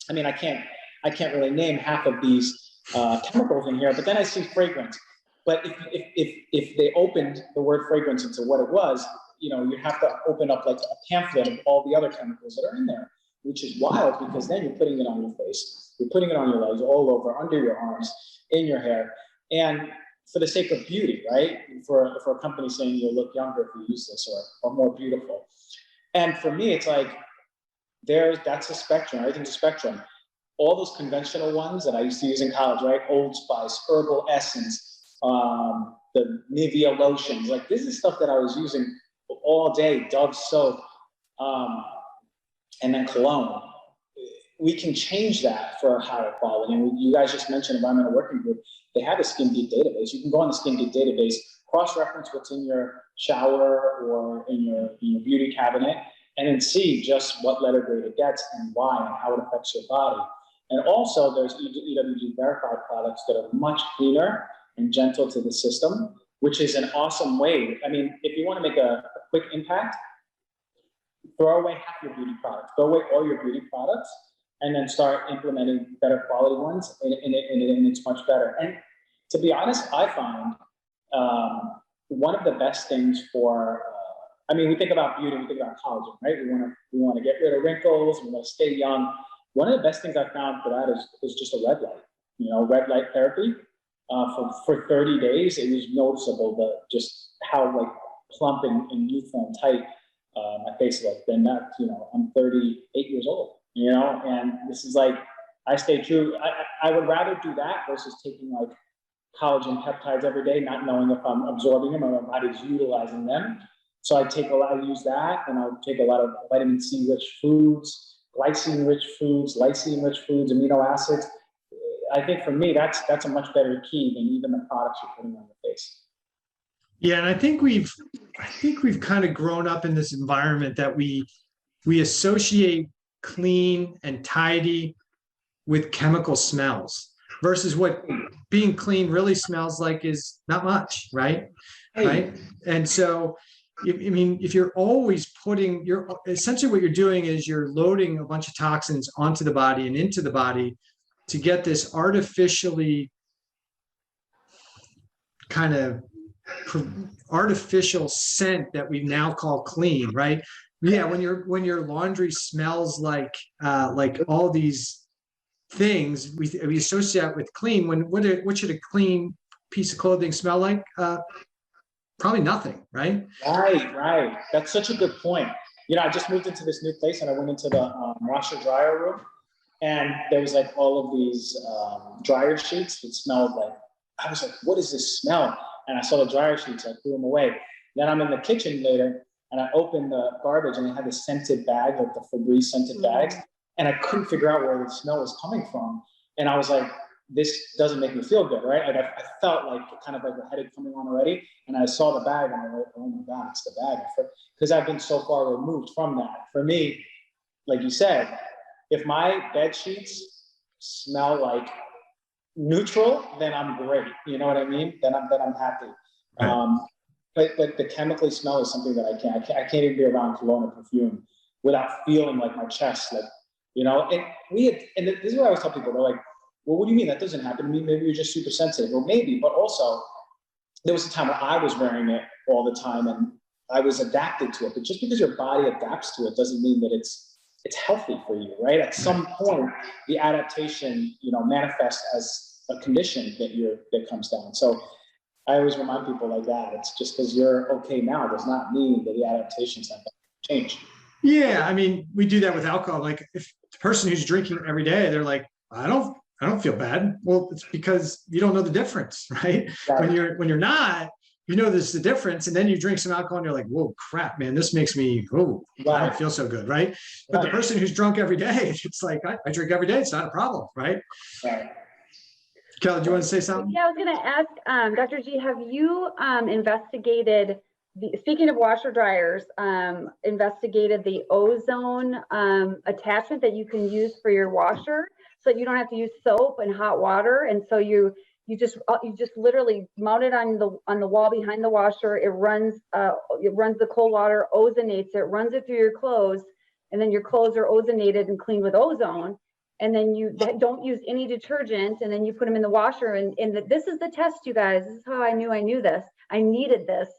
I mean, I can't really name half of these chemicals in here, but then I see fragrance. But if they opened the word fragrance into what it was, you have to open up like a pamphlet of all the other chemicals that are in there, which is wild, because then you're putting it on your face, you're putting it on your legs, all over, under your arms, in your hair. And for the sake of beauty, right? For a company saying you'll look younger if you use this, or more beautiful. And for me, it's like, that's a spectrum, everything's a spectrum. All those conventional ones that I used to use in college, right? Old Spice, Herbal Essence, the Nivea lotions, like this is stuff that I was using all day, Dove soap, and then cologne. We can change that for a higher quality. And you guys just mentioned Environmental Working Group. They have a Skin Deep database. You can go on the Skin Deep database, cross-reference what's in your shower or in your beauty cabinet, and then see just what letter grade it gets and why and how it affects your body. And also there's EWG verified products that are much cleaner and gentle to the system, which is an awesome way. I mean, if you want to make a quick impact, throw away half your beauty products, throw away all your beauty products, and then start implementing better quality ones, and it's much better. And to be honest, I found one of the best things for, I mean, we think about beauty, we think about collagen, right? We want to get rid of wrinkles, we want to stay young. One of the best things I found for that is just a red light, red light therapy. For 30 days, it was noticeable just how like plump and youthful and tight my face looked. And that, I'm 38 years old, and this is like, I stay true. I would rather do that versus taking like collagen peptides every day, not knowing if I'm absorbing them or my body's utilizing them. So I use that, and I'll take a lot of vitamin C rich foods, glycine rich foods, lysine rich foods, amino acids. I think for me, that's a much better key than even the products you're putting on the face. Yeah, and I think we've kind of grown up in this environment that we associate clean and tidy with chemical smells versus what being clean really smells like is not much, right? Hey. Right. And so, if you're always essentially what you're doing is you're loading a bunch of toxins onto the body and into the body to get this artificially kind of artificial scent that we now call clean, right? Yeah, when your laundry smells like all these things we associate with clean. What should a clean piece of clothing smell like? Probably nothing, right? Right. That's such a good point. I just moved into this new place and I went into the washer dryer room, and there was like all of these dryer sheets that smelled like, I was like, what is this smell? And I saw the dryer sheets, I threw them away. Then I'm in the kitchen later and I opened the garbage and it had this scented bag, like the Febreze scented bags. And I couldn't figure out where the smell was coming from. And I was like, this doesn't make me feel good, right? Like I felt like kind of like a headache coming on already. And I saw the bag and I was like, oh my God, it's the bag. Because I've been so far removed from that. For me, like you said, if my bed sheets smell like neutral, then I'm great. You know what I mean? Then I'm happy. Right. But the chemically smell is something that I can't even be around cologne or perfume without feeling like my chest, like, and this is what I always tell people. They're like, well, what do you mean? That doesn't happen to me. Maybe you're just super sensitive. Well, maybe, but also there was a time where I was wearing it all the time and I was adapted to it. But just because your body adapts to it doesn't mean that it's healthy for you, right? At some point, the adaptation, manifests as a condition that comes down. So I always remind people like that. It's just because you're okay now does not mean that the adaptation's not going to change. Yeah, I mean, we do that with alcohol. Like if the person who's drinking every day, they're like, I don't feel bad. Well, it's because you don't know the difference, right? When you're not, there's the difference, and then you drink some alcohol and you're like, whoa, crap, man, this makes me, I don't feel so good, right? But the person who's drunk every day, it's like, I drink every day, it's not a problem, right? Right. Kelly, do you want to say something? Yeah, I was going to ask, Dr. G, have you investigated, speaking of washer dryers, investigated the ozone attachment that you can use for your washer so that you don't have to use soap and hot water? And so you just literally mount it on the wall behind the washer. It runs the cold water, ozonates it, runs it through your clothes, and then your clothes are ozonated and cleaned with ozone. And then you don't use any detergent, and then you put them in the washer. And this is the test, you guys. This is how I knew this. I needed this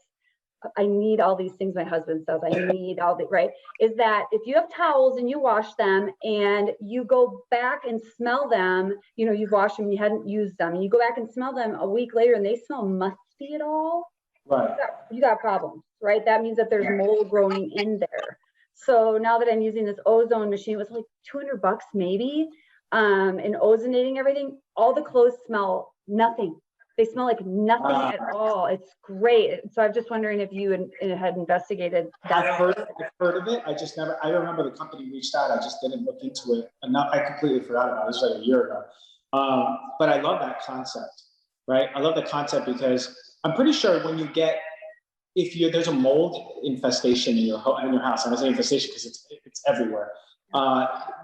I need all these things my husband says, I need all the, right? Is that if you have towels and you wash them and you go back and smell them, you know, you've washed them, you hadn't used them, and you go back and smell them a week later and they smell musty at all, Right. you got problems, right? That means that there's mold growing in there. So now that I'm using this ozone machine, it was like $200 maybe, and ozonating everything, all the clothes smell nothing. They smell like nothing at all. It's great. So I'm just wondering if you had investigated that. I've heard of it. I just never, I remember the company reached out. I just didn't look into it enough. I completely forgot about it. It was like a year ago. But I love that concept, right? I love the concept because I'm pretty sure when you get, there's a mold infestation in your house, and I say infestation because it's everywhere.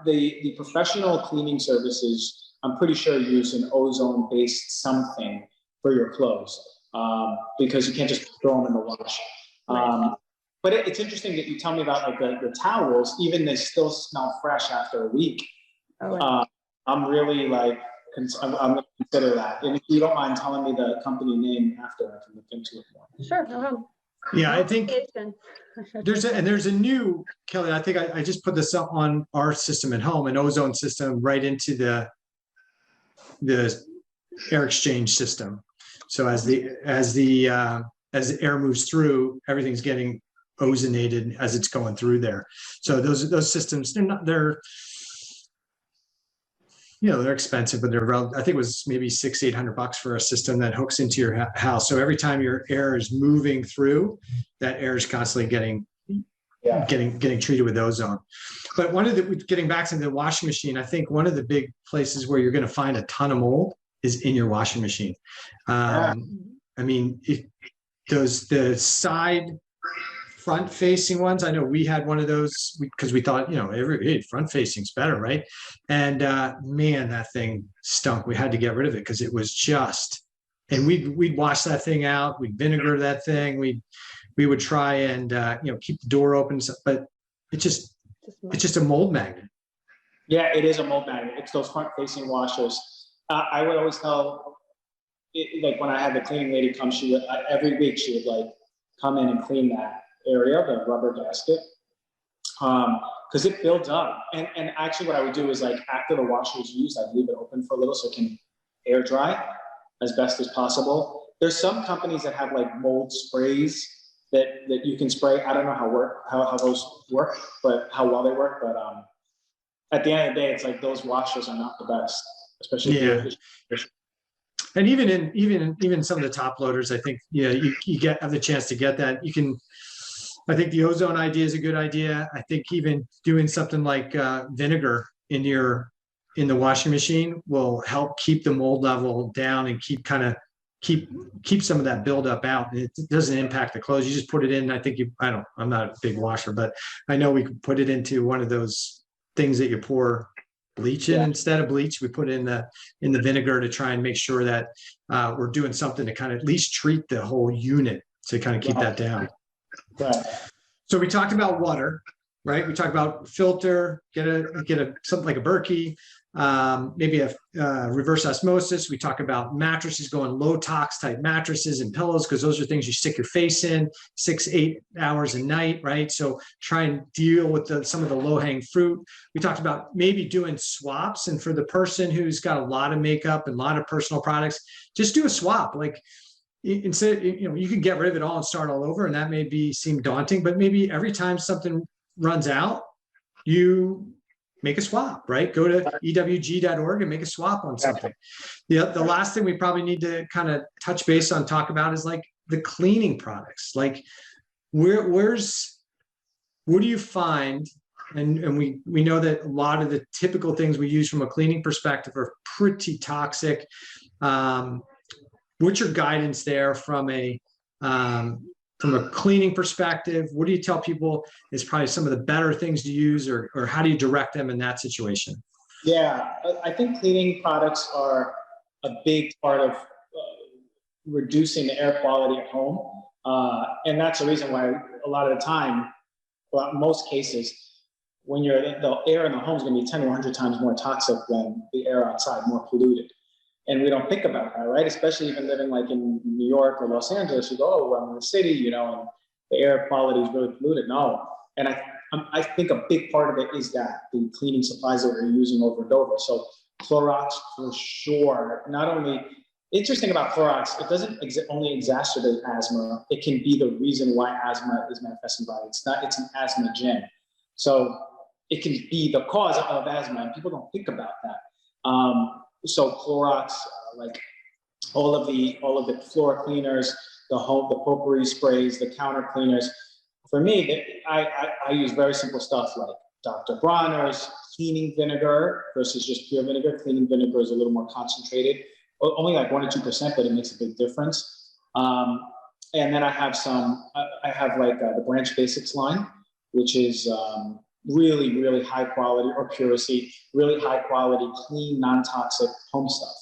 The professional cleaning services, I'm pretty sure, use an ozone-based something for your clothes, because you can't just throw them in the wash. But it's interesting that you tell me about like the towels, even they still smell fresh after a week. I'm really like, I'm going to consider that. And if you don't mind telling me the company name after, I can look into it more. Sure, no problem. Yeah, I think there's a new, Kelly, I think I just put this up on our system at home, an ozone system right into the air exchange system. So as the air moves through, everything's getting ozonated as it's going through there. So those systems, they're expensive, but I think it was maybe $600-800 for a system that hooks into your house. So every time your air is moving through, that air is constantly getting treated with ozone. But getting back to the washing machine, I think one of the big places where you're going to find a ton of mold is in your washing machine. I mean, the side front facing ones, I know we had one of those because we thought, front facing is better, right? And man, that thing stunk. We had to get rid of it because it was just, and we'd wash that thing out, we'd vinegar that thing, we would try and keep the door open, but it's just a mold magnet. Yeah, it is a mold magnet. It's those front facing washers. I would always tell, like when I had the cleaning lady come, she would every week she would like come in and clean that area, the rubber gasket, because it builds up. And actually what I would do is like after the washer is used, I'd leave it open for a little so it can air dry as best as possible. There's some companies that have like mold sprays that you can spray. I don't know how those work, but how well they work. But at the end of the day, it's like those washers are not the best, especially and even some of the top loaders, I think you have the chance to get that. You can. I think the ozone idea is a good idea. I think even doing something like vinegar in the washing machine will help keep the mold level down and keep some of that buildup out. It doesn't impact the clothes. You just put it in. I think I'm not a big washer, but I know we could put it into one of those things that you pour bleach in. Instead of bleach, we put it in the vinegar to try and make sure that we're doing something to kind of at least treat the whole unit to kind of keep that down. Right. So we talked about water, right? We talked about filter, get something like a Berkey, maybe a reverse osmosis. We talk about mattresses, going low tox type mattresses and pillows, because those are things you stick your face in 6-8 hours a night, right? So try and deal with some of the low hanging fruit. We talked about maybe doing swaps, and for the person who's got a lot of makeup and a lot of personal products, just do a swap. Like, instead, you can get rid of it all and start all over, and that may seem daunting, but maybe every time something runs out, you make a swap, right? Go to ewg.org and make a swap on something. The last thing we probably need to kind of touch base on, talk about, is like the cleaning products. Like, what do you find? And we know that a lot of the typical things we use from a cleaning perspective are pretty toxic. What's your guidance there from a cleaning perspective? What do you tell people is probably some of the better things to use, or how do you direct them in that situation? Yeah, I think cleaning products are a big part of reducing the air quality at home. And that's the reason why a lot of the time, most cases, when the air in the home is going to be 10 to 100 times more toxic than the air outside, more polluted. And we don't think about that, right? Especially even living like in New York or Los Angeles, you go, oh, well, I'm in the city, and the air quality is really polluted. No. And I think a big part of it is that the cleaning supplies that we're using over and over. So Clorox for sure. Not only, interesting about Clorox, it doesn't only exacerbate asthma. It can be the reason why asthma is manifesting body. It's an asthmagen. So it can be the cause of asthma, and people don't think about that. So Clorox, like all of the floor cleaners, the potpourri sprays, the counter cleaners. For me, I use very simple stuff like Dr. Bronner's cleaning vinegar versus just pure vinegar. Cleaning vinegar is a little more concentrated, only like 1 or 2%, but it makes a big difference. And then I have the Branch Basics line, which is really, really high quality, or Puracy, really high quality, clean, non-toxic home stuff,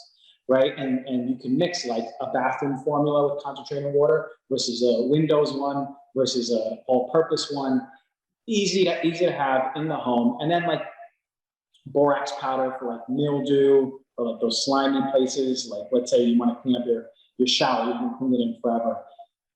right? And you can mix like a bathroom formula with concentrated water versus a Windows one versus a all-purpose one. Easy to have in the home. And then like borax powder for like mildew or like those slimy places. Like let's say you want to clean up your shower, you can clean it in forever.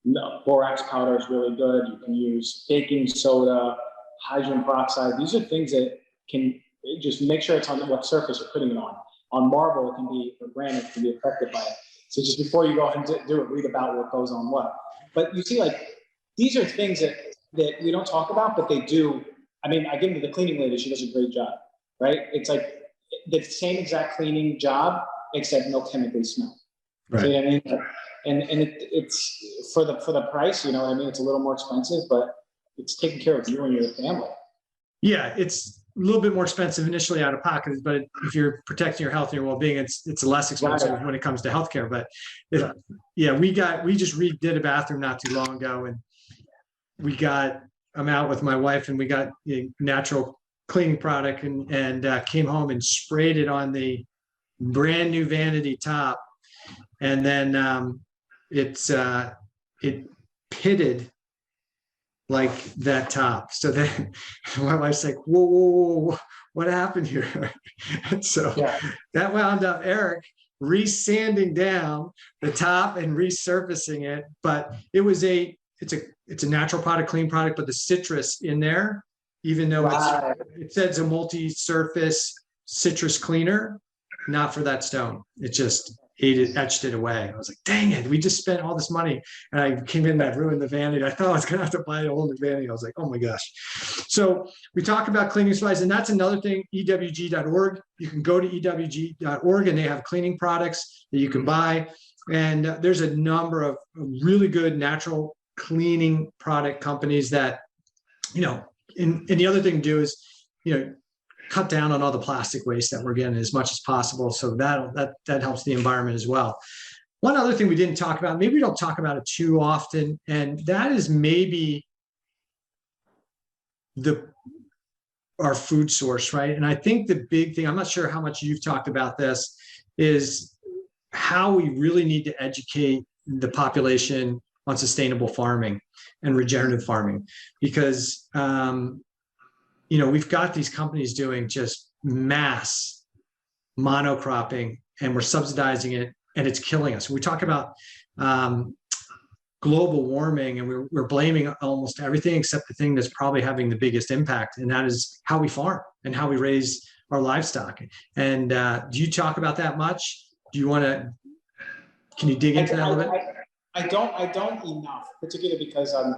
No, borax powder is really good. You can use baking soda, hydrogen peroxide. These are things that can just make sure it's on what surface you're putting it on. On marble, it can be, or granite, it can be affected by it. So just before you go ahead and do it, read about what goes on what. But you see, like, these are things that we don't talk about, but they do. I mean, I give them to the cleaning lady. She does a great job, right? It's like the same exact cleaning job, except no chemical smell. Right. See what I mean? And it's for the price, you know what I mean? It's a little more expensive, but it's taking care of you and your family. Yeah, it's a little bit more expensive initially out of pocket, but if you're protecting your health and your well-being, it's less expensive when it comes to healthcare. But we just redid a bathroom not too long ago, and I'm out with my wife, and we got a natural cleaning product, and came home and sprayed it on the brand new vanity top, and then it pitted like that top. So then my wife's like, whoa, what happened here? So that wound up Eric re-sanding down the top and resurfacing it. But it's a natural product, clean product, but the citrus in there, even though it says a multi-surface citrus cleaner, not for that stone. It just etched it away. I was like, dang it, we just spent all this money. And I came in and I ruined the vanity. I thought I was going to have to buy a whole new vanity. I was like, oh my gosh. So we talk about cleaning supplies, and that's another thing, EWG.org. You can go to EWG.org, and they have cleaning products that you can buy. And there's a number of really good natural cleaning product companies that, and the other thing to do is, cut down on all the plastic waste that we're getting as much as possible. So that helps the environment as well. One other thing we didn't talk about, maybe we don't talk about it too often, and that is maybe our food source, right? And I think the big thing, I'm not sure how much you've talked about this, is how we really need to educate the population on sustainable farming and regenerative farming, because we've got these companies doing just mass monocropping, and we're subsidizing it, and it's killing us. We talk about global warming, and we're blaming almost everything except the thing that's probably having the biggest impact, and that is how we farm and how we raise our livestock. And do you talk about that much? Can you dig into that a little bit? I don't enough, particularly because I'm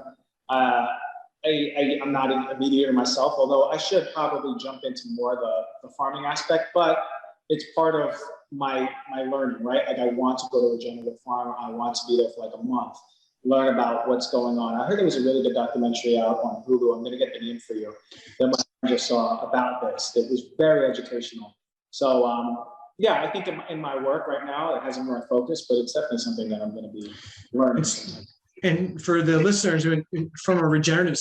not a mediator myself, although I should probably jump into more the farming aspect, but it's part of my learning, right? Like, I want to go to a regenerative farm. I want to be there for like a month, learn about what's going on. I heard there was a really good documentary out on Hulu. I'm going to get the name for you that my friend just saw about this. It was very educational. So I think in my work right now, it hasn't been my focus, but it's definitely something that I'm going to be learning. And for the listeners, from a regenerative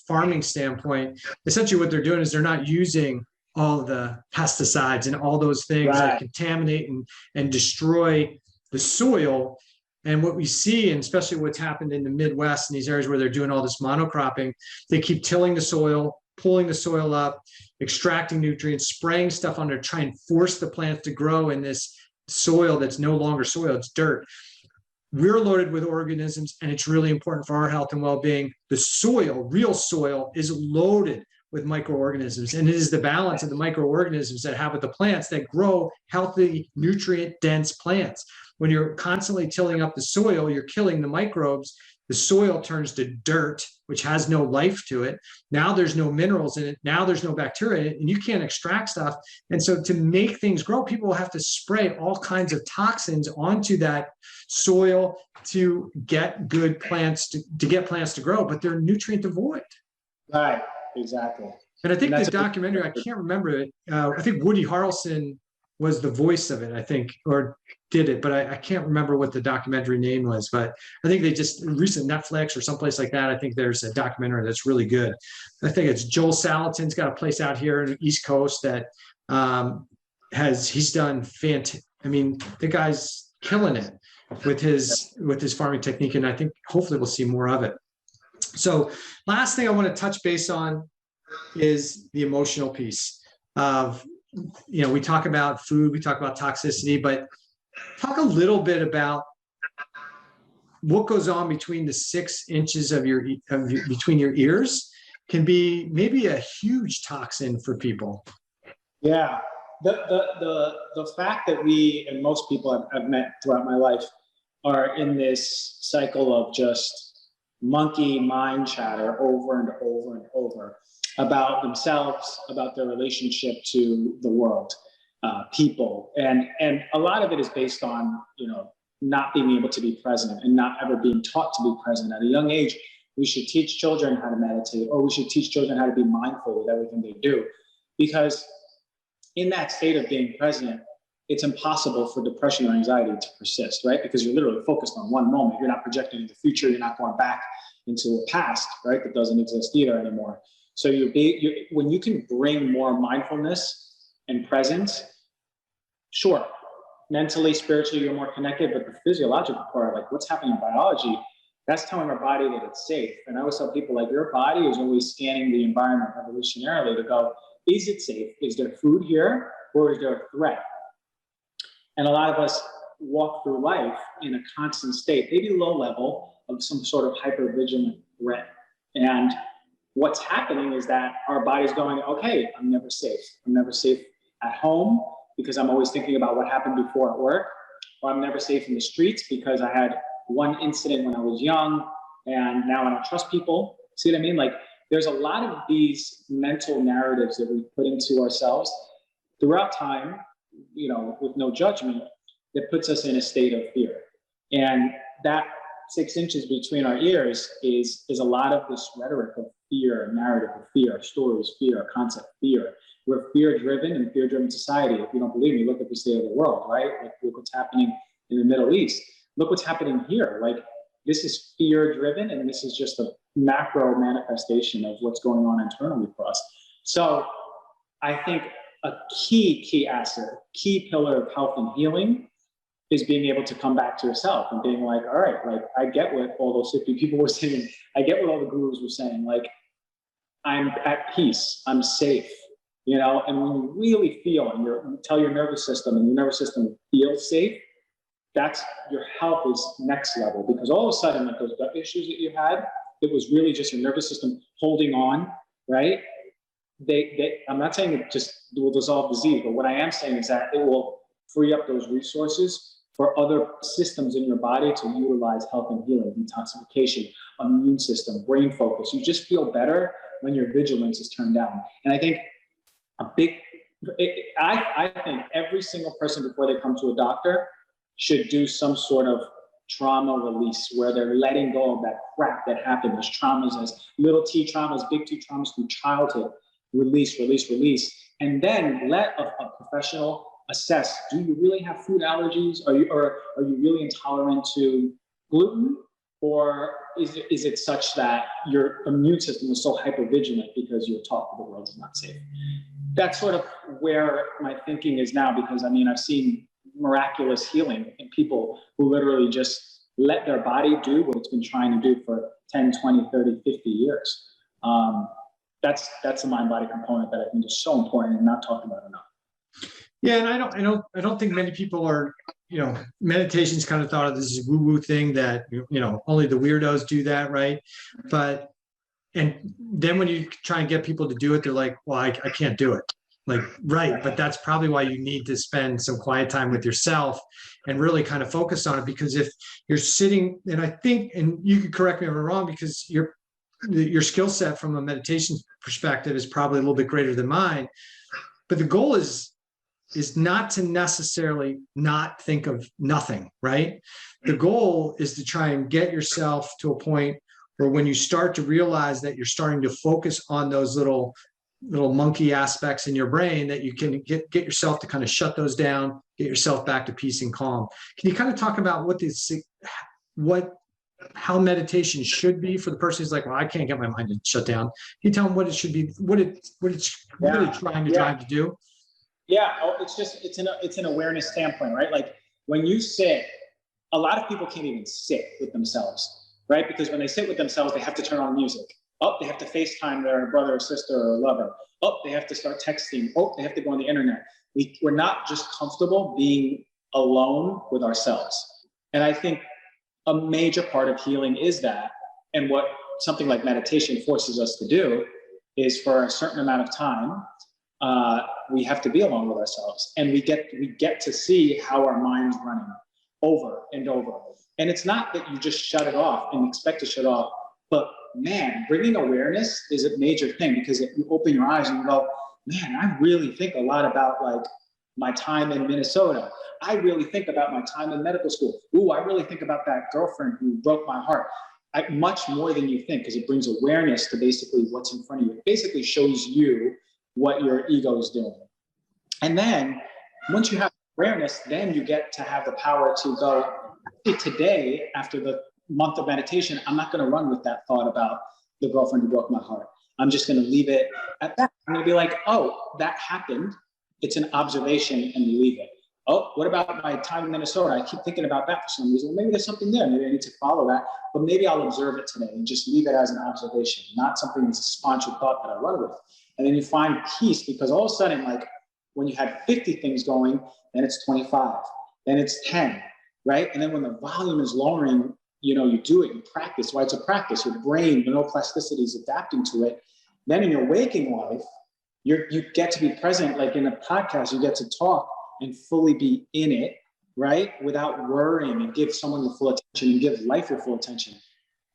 farming standpoint, essentially what they're doing is they're not using all the pesticides and all those things that contaminate and destroy the soil. And what we see, and especially what's happened in the Midwest and these areas where they're doing all this monocropping, they keep tilling the soil, pulling the soil up, extracting nutrients, spraying stuff on there, trying to force the plants to grow in this soil that's no longer soil, it's dirt. we're loaded with organisms, and it's really important for our health and well-being. The soil, real soil, is loaded with microorganisms, and it is the balance of the microorganisms that have with the plants that grow healthy, nutrient-dense plants. When you're constantly tilling up the soil, you're killing the microbes. The soil turns to dirt, which has no life to it. Now there's no minerals in it. Now there's no bacteria in it, and you can't extract stuff. And so to make things grow, people will have to spray all kinds of toxins onto that soil to get good plants, to get plants to grow, but they're nutrient devoid. Right, exactly. And I think this documentary, I can't remember it. I think Woody Harrelson was the voice of it, I think, or did it, but I can't remember what the documentary name was. But I think they just recent Netflix or someplace like that. I think there's a documentary that's really good. I think it's Joel Salatin's got a place out here in the East Coast that he's done fantastic. I mean, the guy's killing it with his farming technique, and I think hopefully we'll see more of it. So last thing I want to touch base on is the emotional piece of, we talk about food, we talk about toxicity, but talk a little bit about what goes on between the 6 inches of between your ears can be maybe a huge toxin for people. Yeah, the fact that we and most people I've met throughout my life are in this cycle of just monkey mind chatter over and over and over about themselves, about their relationship to the world, people. And a lot of it is based on, not being able to be present and not ever being taught to be present. At a young age, we should teach children how to meditate, or we should teach children how to be mindful with everything they do. Because in that state of being present, it's impossible for depression or anxiety to persist, right? Because you're literally focused on one moment. You're not projecting into the future. You're not going back into a past, right? That doesn't exist either anymore. So when you can bring more mindfulness and presence, sure, mentally, spiritually, you're more connected, but the physiological part, like what's happening in biology, that's telling our body that it's safe. And I always tell people, like, your body is always scanning the environment evolutionarily to go, is it safe? Is there food here, or is there a threat? And a lot of us walk through life in a constant state, maybe low level, of some sort of hypervigilant threat. And what's happening is that our body's going, okay, I'm never safe. I'm never safe at home because I'm always thinking about what happened before at work, or I'm never safe in the streets because I had one incident when I was young and now I don't trust people. See what I mean? Like, there's a lot of these mental narratives that we put into ourselves throughout time, with no judgment, that puts us in a state of fear. And that 6 inches between our ears is a lot of this rhetoric of fear, narrative of fear, stories, fear, concept, fear. We're fear-driven and fear-driven society. If you don't believe me, look at the state of the world, right? Like, look what's happening in the Middle East. Look what's happening here. Like, this is fear-driven, and this is just a macro manifestation of what's going on internally for us. So I think a key asset, key pillar of health and healing is being able to come back to yourself and being like, all right, like, I get what all those 50 people were saying. I get what all the gurus were saying. Like, I'm at peace, I'm safe, and when you really feel and you tell your nervous system and your nervous system feels safe, that's your health is next level. Because all of a sudden, like, those gut issues that you had, it was really just your nervous system holding on, right? I'm not saying it just will dissolve disease, but what I am saying is that it will free up those resources for other systems in your body to utilize health and healing, detoxification, immune system, brain focus. You just feel better when your vigilance is turned down. And I think I think every single person before they come to a doctor should do some sort of trauma release where they're letting go of that crap that happened. There's traumas, as little t traumas, big T traumas from childhood. Release, and then let a professional assess, do you really have food allergies? Are you really intolerant to gluten? Or is it such that your immune system is so hypervigilant because you're taught that the world is not safe? That's sort of where my thinking is now, because I've seen miraculous healing in people who literally just let their body do what it's been trying to do for 10, 20, 30, 50 years. That's the mind-body component that I think is so important and not talked about enough. Yeah, and I don't think many people are meditation's kind of thought of this as a woo-woo thing that, only the weirdos do that, right? But, and then when you try and get people to do it, they're like, well, I can't do it. Like, right. But that's probably why you need to spend some quiet time with yourself and really kind of focus on it. Because if you're sitting, and I think, and you could correct me if I'm wrong, because your skill set from a meditation perspective is probably a little bit greater than mine. But the goal is not to necessarily not think of nothing, right? The goal is to try and get yourself to a point where when you start to realize that you're starting to focus on those little monkey aspects in your brain, that you can get yourself to kind of shut those down, get yourself back to peace and calm. Can you kind of talk about how meditation should be for the person who's like, well, I can't get my mind to shut down? Can you tell them what it should be, what it's really trying to drive to do? Yeah, it's an awareness standpoint, right? Like when you sit, a lot of people can't even sit with themselves, right? Because when they sit with themselves, they have to turn on music. Oh, they have to FaceTime their brother or sister or lover. Oh, they have to start texting. Oh, they have to go on the internet. We're not just comfortable being alone with ourselves. And I think a major part of healing is that. And what something like meditation forces us to do is, for a certain amount of time, we have to be alone with ourselves. And we get to see how our mind's running over and over. And it's not that you just shut it off and expect to shut off, but man, bringing awareness is a major thing, because if you open your eyes and you go, man, I really think a lot about like my time in Minnesota. I really think about my time in medical school. Ooh, I really think about that girlfriend who broke my heart. Much more than you think, because it brings awareness to basically what's in front of you. It basically shows you what your ego is doing. And then once you have awareness, then you get to have the power to go, hey, today, after the month of meditation, I'm not going to run with that thought about the girlfriend who broke my heart. I'm just going to leave it at that. I'm going to be like, oh, that happened. It's an observation, and you leave it. Oh, what about my time in Minnesota? I keep thinking about that for some reason. Well, maybe there's something there. Maybe I need to follow that, but maybe I'll observe it today and just leave it as an observation, not something that's a sponsored thought that I run with. And then you find peace, because all of a sudden, like when you had 50 things going, then it's 25, then it's 10, right? And then when the volume is lowering, you do it, you practice. Why? It's a practice. Your brain, the neuroplasticity is adapting to it. Then in your waking life, you get to be present. Like in a podcast, you get to talk and fully be in it, right? Without worrying, and give someone your full attention and give life your full attention.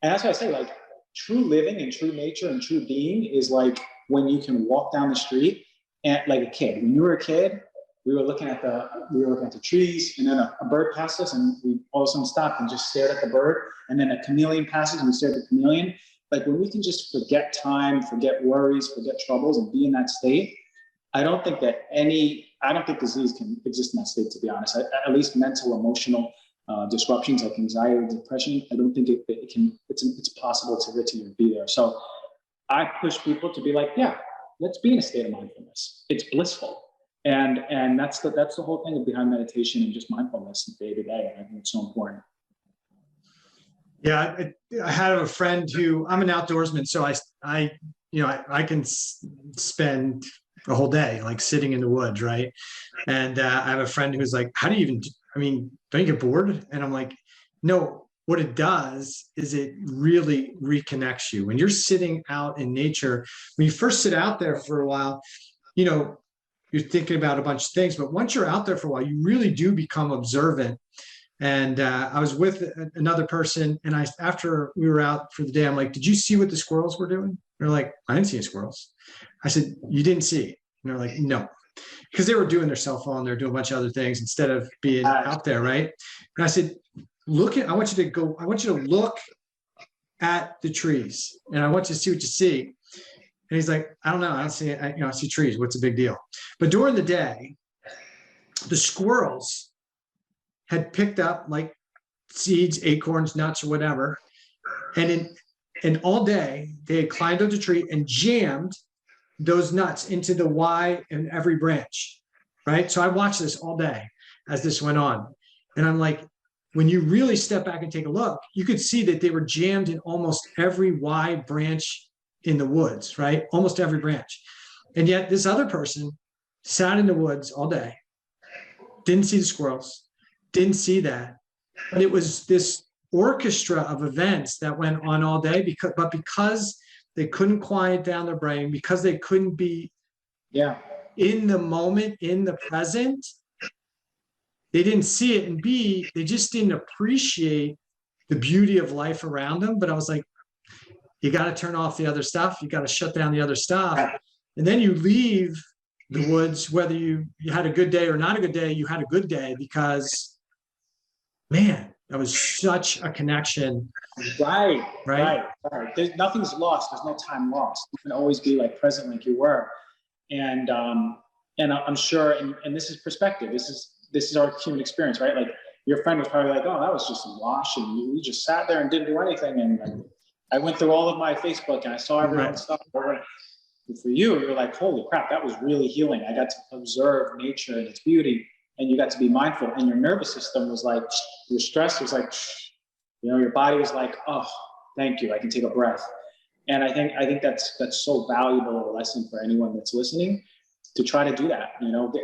And that's why I say, like, true living and true nature and true being is like when you can walk down the street and like a kid. When you were a kid, we were looking at the trees, and then a bird passed us, and we all of a sudden stopped and just stared at the bird. And then a chameleon passes, and we stared at the chameleon. Like when we can just forget time, forget worries, forget troubles, and be in that state, I don't think disease can exist in that state, to be honest. At least mental, emotional disruptions like anxiety, depression, I don't think it's possible to be there. So I push people to be like, yeah, let's be in a state of mindfulness. It's blissful. And that's the whole thing behind meditation and just mindfulness day to day. I think it's so important. Yeah, I had a friend who, I'm an outdoorsman, so I can spend a whole day like sitting in the woods, right? And I have a friend who's like, how do you even? Don't you get bored? And I'm like, no. What it does is it really reconnects you when you're sitting out in nature. When you first sit out there for a while, you're thinking about a bunch of things, but once you're out there for a while, you really do become observant. And I was with another person, and after we were out for the day, I'm like, did you see what the squirrels were doing? They're like, I didn't see any squirrels. I said, you didn't see it? And they're like, no, because they were doing their cell phone. They're doing a bunch of other things instead of being out there, right? And I said, I want you to look at the trees, and I want you to see what you see. And he's like, I don't know. I don't see it. I see trees. What's the big deal? But during the day, the squirrels had picked up like seeds, acorns, nuts, or whatever. And all day they had climbed up the tree and jammed those nuts into the Y in every branch, right? So I watched this all day as this went on. And I'm like, when you really step back and take a look, you could see that they were jammed in almost every Y branch in the woods, right? Almost every branch. And yet this other person sat in the woods all day, didn't see the squirrels, didn't see that. But it was this orchestra of events that went on all day because they couldn't quiet down their brain, because they couldn't be in the moment, in the present, they didn't see it. And B, they just didn't appreciate the beauty of life around them. But I was like, you got to turn off the other stuff. You got to shut down the other stuff. And then you leave the woods, whether you had a good day or not a good day, you had a good day because, man, that was such a connection. Right. Nothing's lost. There's no time lost. You can always be like present like you were. And I'm sure, and this is perspective. This is our human experience, right? Like your friend was probably like, oh, that was just a wash. And we just sat there and didn't do anything. And like, I went through all of my Facebook and I saw everyone's stuff. For you, you're like, holy crap, that was really healing. I got to observe nature and its beauty, and you got to be mindful. And your nervous system was like, your stress was like, your body was like, oh, thank you, I can take a breath. And I think that's so valuable a lesson for anyone that's listening to try to do that.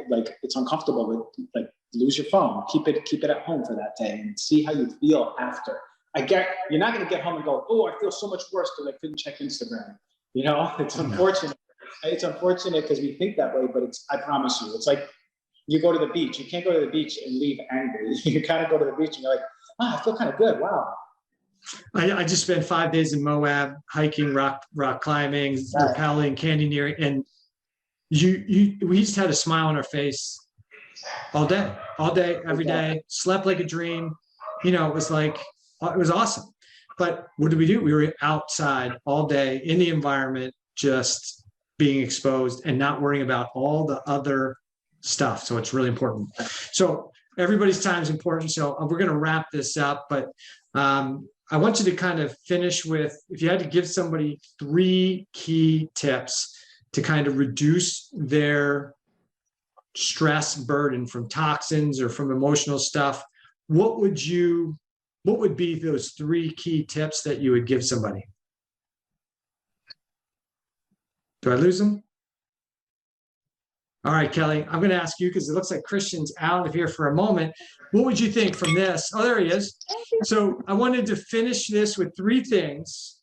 Like it's uncomfortable, but like lose your phone, keep it at home for that day, and see how you feel after. You're not going to get home and go, oh, I feel so much worse because I couldn't check Instagram. It's unfortunate. It's unfortunate because we think that way, but I promise you, it's like you go to the beach. You can't go to the beach and leave angry. You kind of go to the beach and you're like, I feel kind of good. Wow. I just spent 5 days in Moab, hiking, rock climbing, rappelling, canyoneering, and we just had a smile on our face all day, every day, slept like a dream. It was like, it was awesome. But what did we do? We were outside all day in the environment, just being exposed and not worrying about all the other stuff. So it's really important. So everybody's time is important. So we're going to wrap this up, but I want you to kind of finish with, if you had to give somebody 3 key tips to kind of reduce their stress burden from toxins or from emotional stuff, what would be those 3 key tips that you would give somebody? Do I lose them? All right, Kelly, I'm going to ask you because it looks like Christian's out of here for a moment. What would you think from this? Oh, there he is. So I wanted to finish this with 3 things,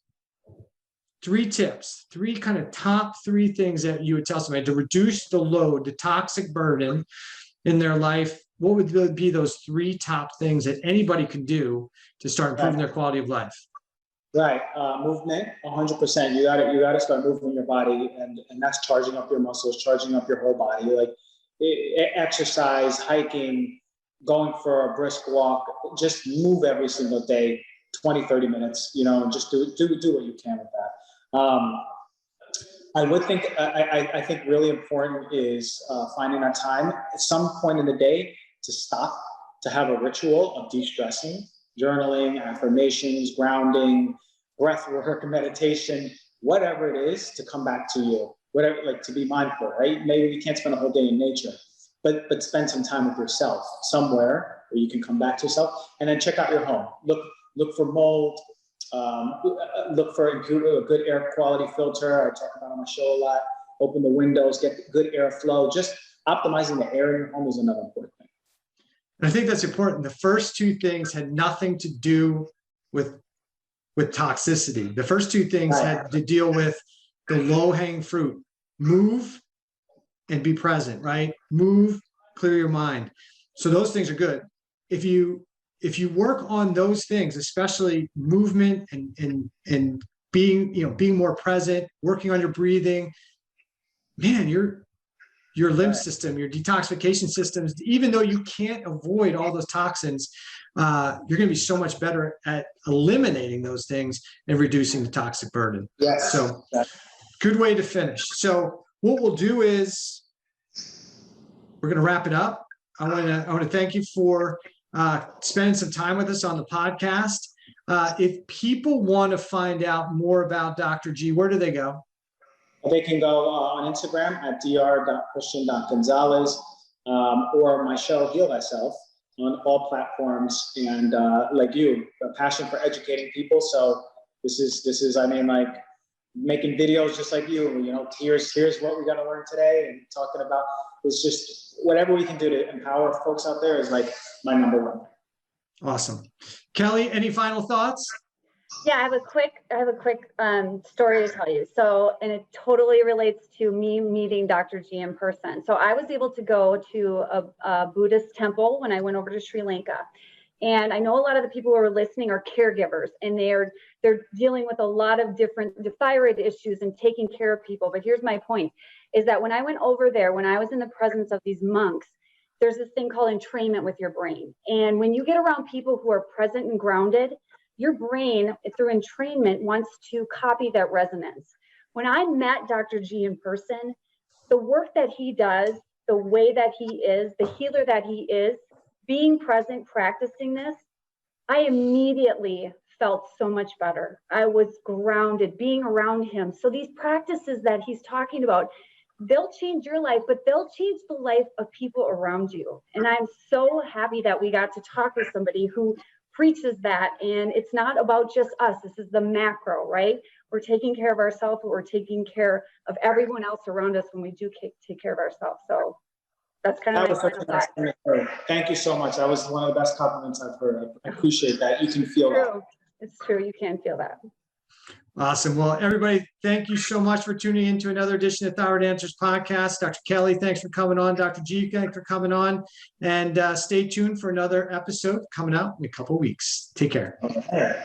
3 tips, 3 kind of top 3 things that you would tell somebody to reduce the load, the toxic burden in their life. What would be those 3 top things that anybody can do to start improving their quality of life? Right. Movement, 100%. You gotta start moving your body, and that's charging up your muscles, charging up your whole body. Like exercise, hiking, going for a brisk walk, just move every single day, 20, 30 minutes, just do what you can with that. I think really important is finding that time at some point in the day to stop, to have a ritual of de-stressing, journaling, affirmations, grounding, breath work, meditation, whatever it is, to come back to you, whatever, like to be mindful, right? Maybe you can't spend a whole day in nature, but spend some time with yourself somewhere where you can come back to yourself, and then check out your home. Look for mold, look for a good air quality filter. I talk about on my show a lot. Open the windows, get good airflow. Just optimizing the air in your home is another important thing. I think that's important. The first 2 things had nothing to do with toxicity. The first 2 things had to deal with the low-hanging fruit. Move and be present, right? Move, clear your mind. So those things are good. If you work on those things, especially movement and being more present, working on your breathing, man, your lymph system, your detoxification systems, even though you can't avoid all those toxins, you're going to be so much better at eliminating those things and reducing the toxic burden. Yes. So good way to finish. So what we'll do is we're going to wrap it up. I want to thank you for spending some time with us on the podcast. If people want to find out more about Dr. G, where do they go? They can go on Instagram at dr.christian.gonzalez or my show, Heal Thyself, on all platforms. And like you, a passion for educating people. So this is, I mean, like, making videos just like you, here's what we got to learn today, and talking about, it's just whatever we can do to empower folks out there is like my number one. Awesome. Kelly, any final thoughts? Yeah, I have a quick story to tell you. So, and it totally relates to me meeting Dr. G in person. So I was able to go to a Buddhist temple when I went over to Sri Lanka. And I know a lot of the people who are listening are caregivers, and they're dealing with a lot of different thyroid issues and taking care of people. But here's my point, is that when I went over there, when I was in the presence of these monks, there's this thing called entrainment with your brain. And when you get around people who are present and grounded, your brain, through entrainment, wants to copy that resonance. When I met Dr. G in person, the work that he does, the way that he is, the healer that he is, being present, practicing this, I immediately felt so much better. I was grounded being around him. So these practices that he's talking about, they'll change your life, but they'll change the life of people around you. And I'm so happy that we got to talk with somebody who preaches that. And it's not about just us. This is the macro, right? We're taking care of ourselves, but we're taking care of everyone else around us when we do take care of ourselves. So that's kind of my final thought. Thank you so much. That was one of the best compliments I've heard. I appreciate that. You can feel that. It's true. You can feel that. Awesome. Well, everybody, thank you so much for tuning in to another edition of Thyroid Answers Podcast. Dr. Kelly, thanks for coming on. Dr. G, thanks for coming on. And stay tuned for another episode coming out in a couple of weeks. Take care. Okay.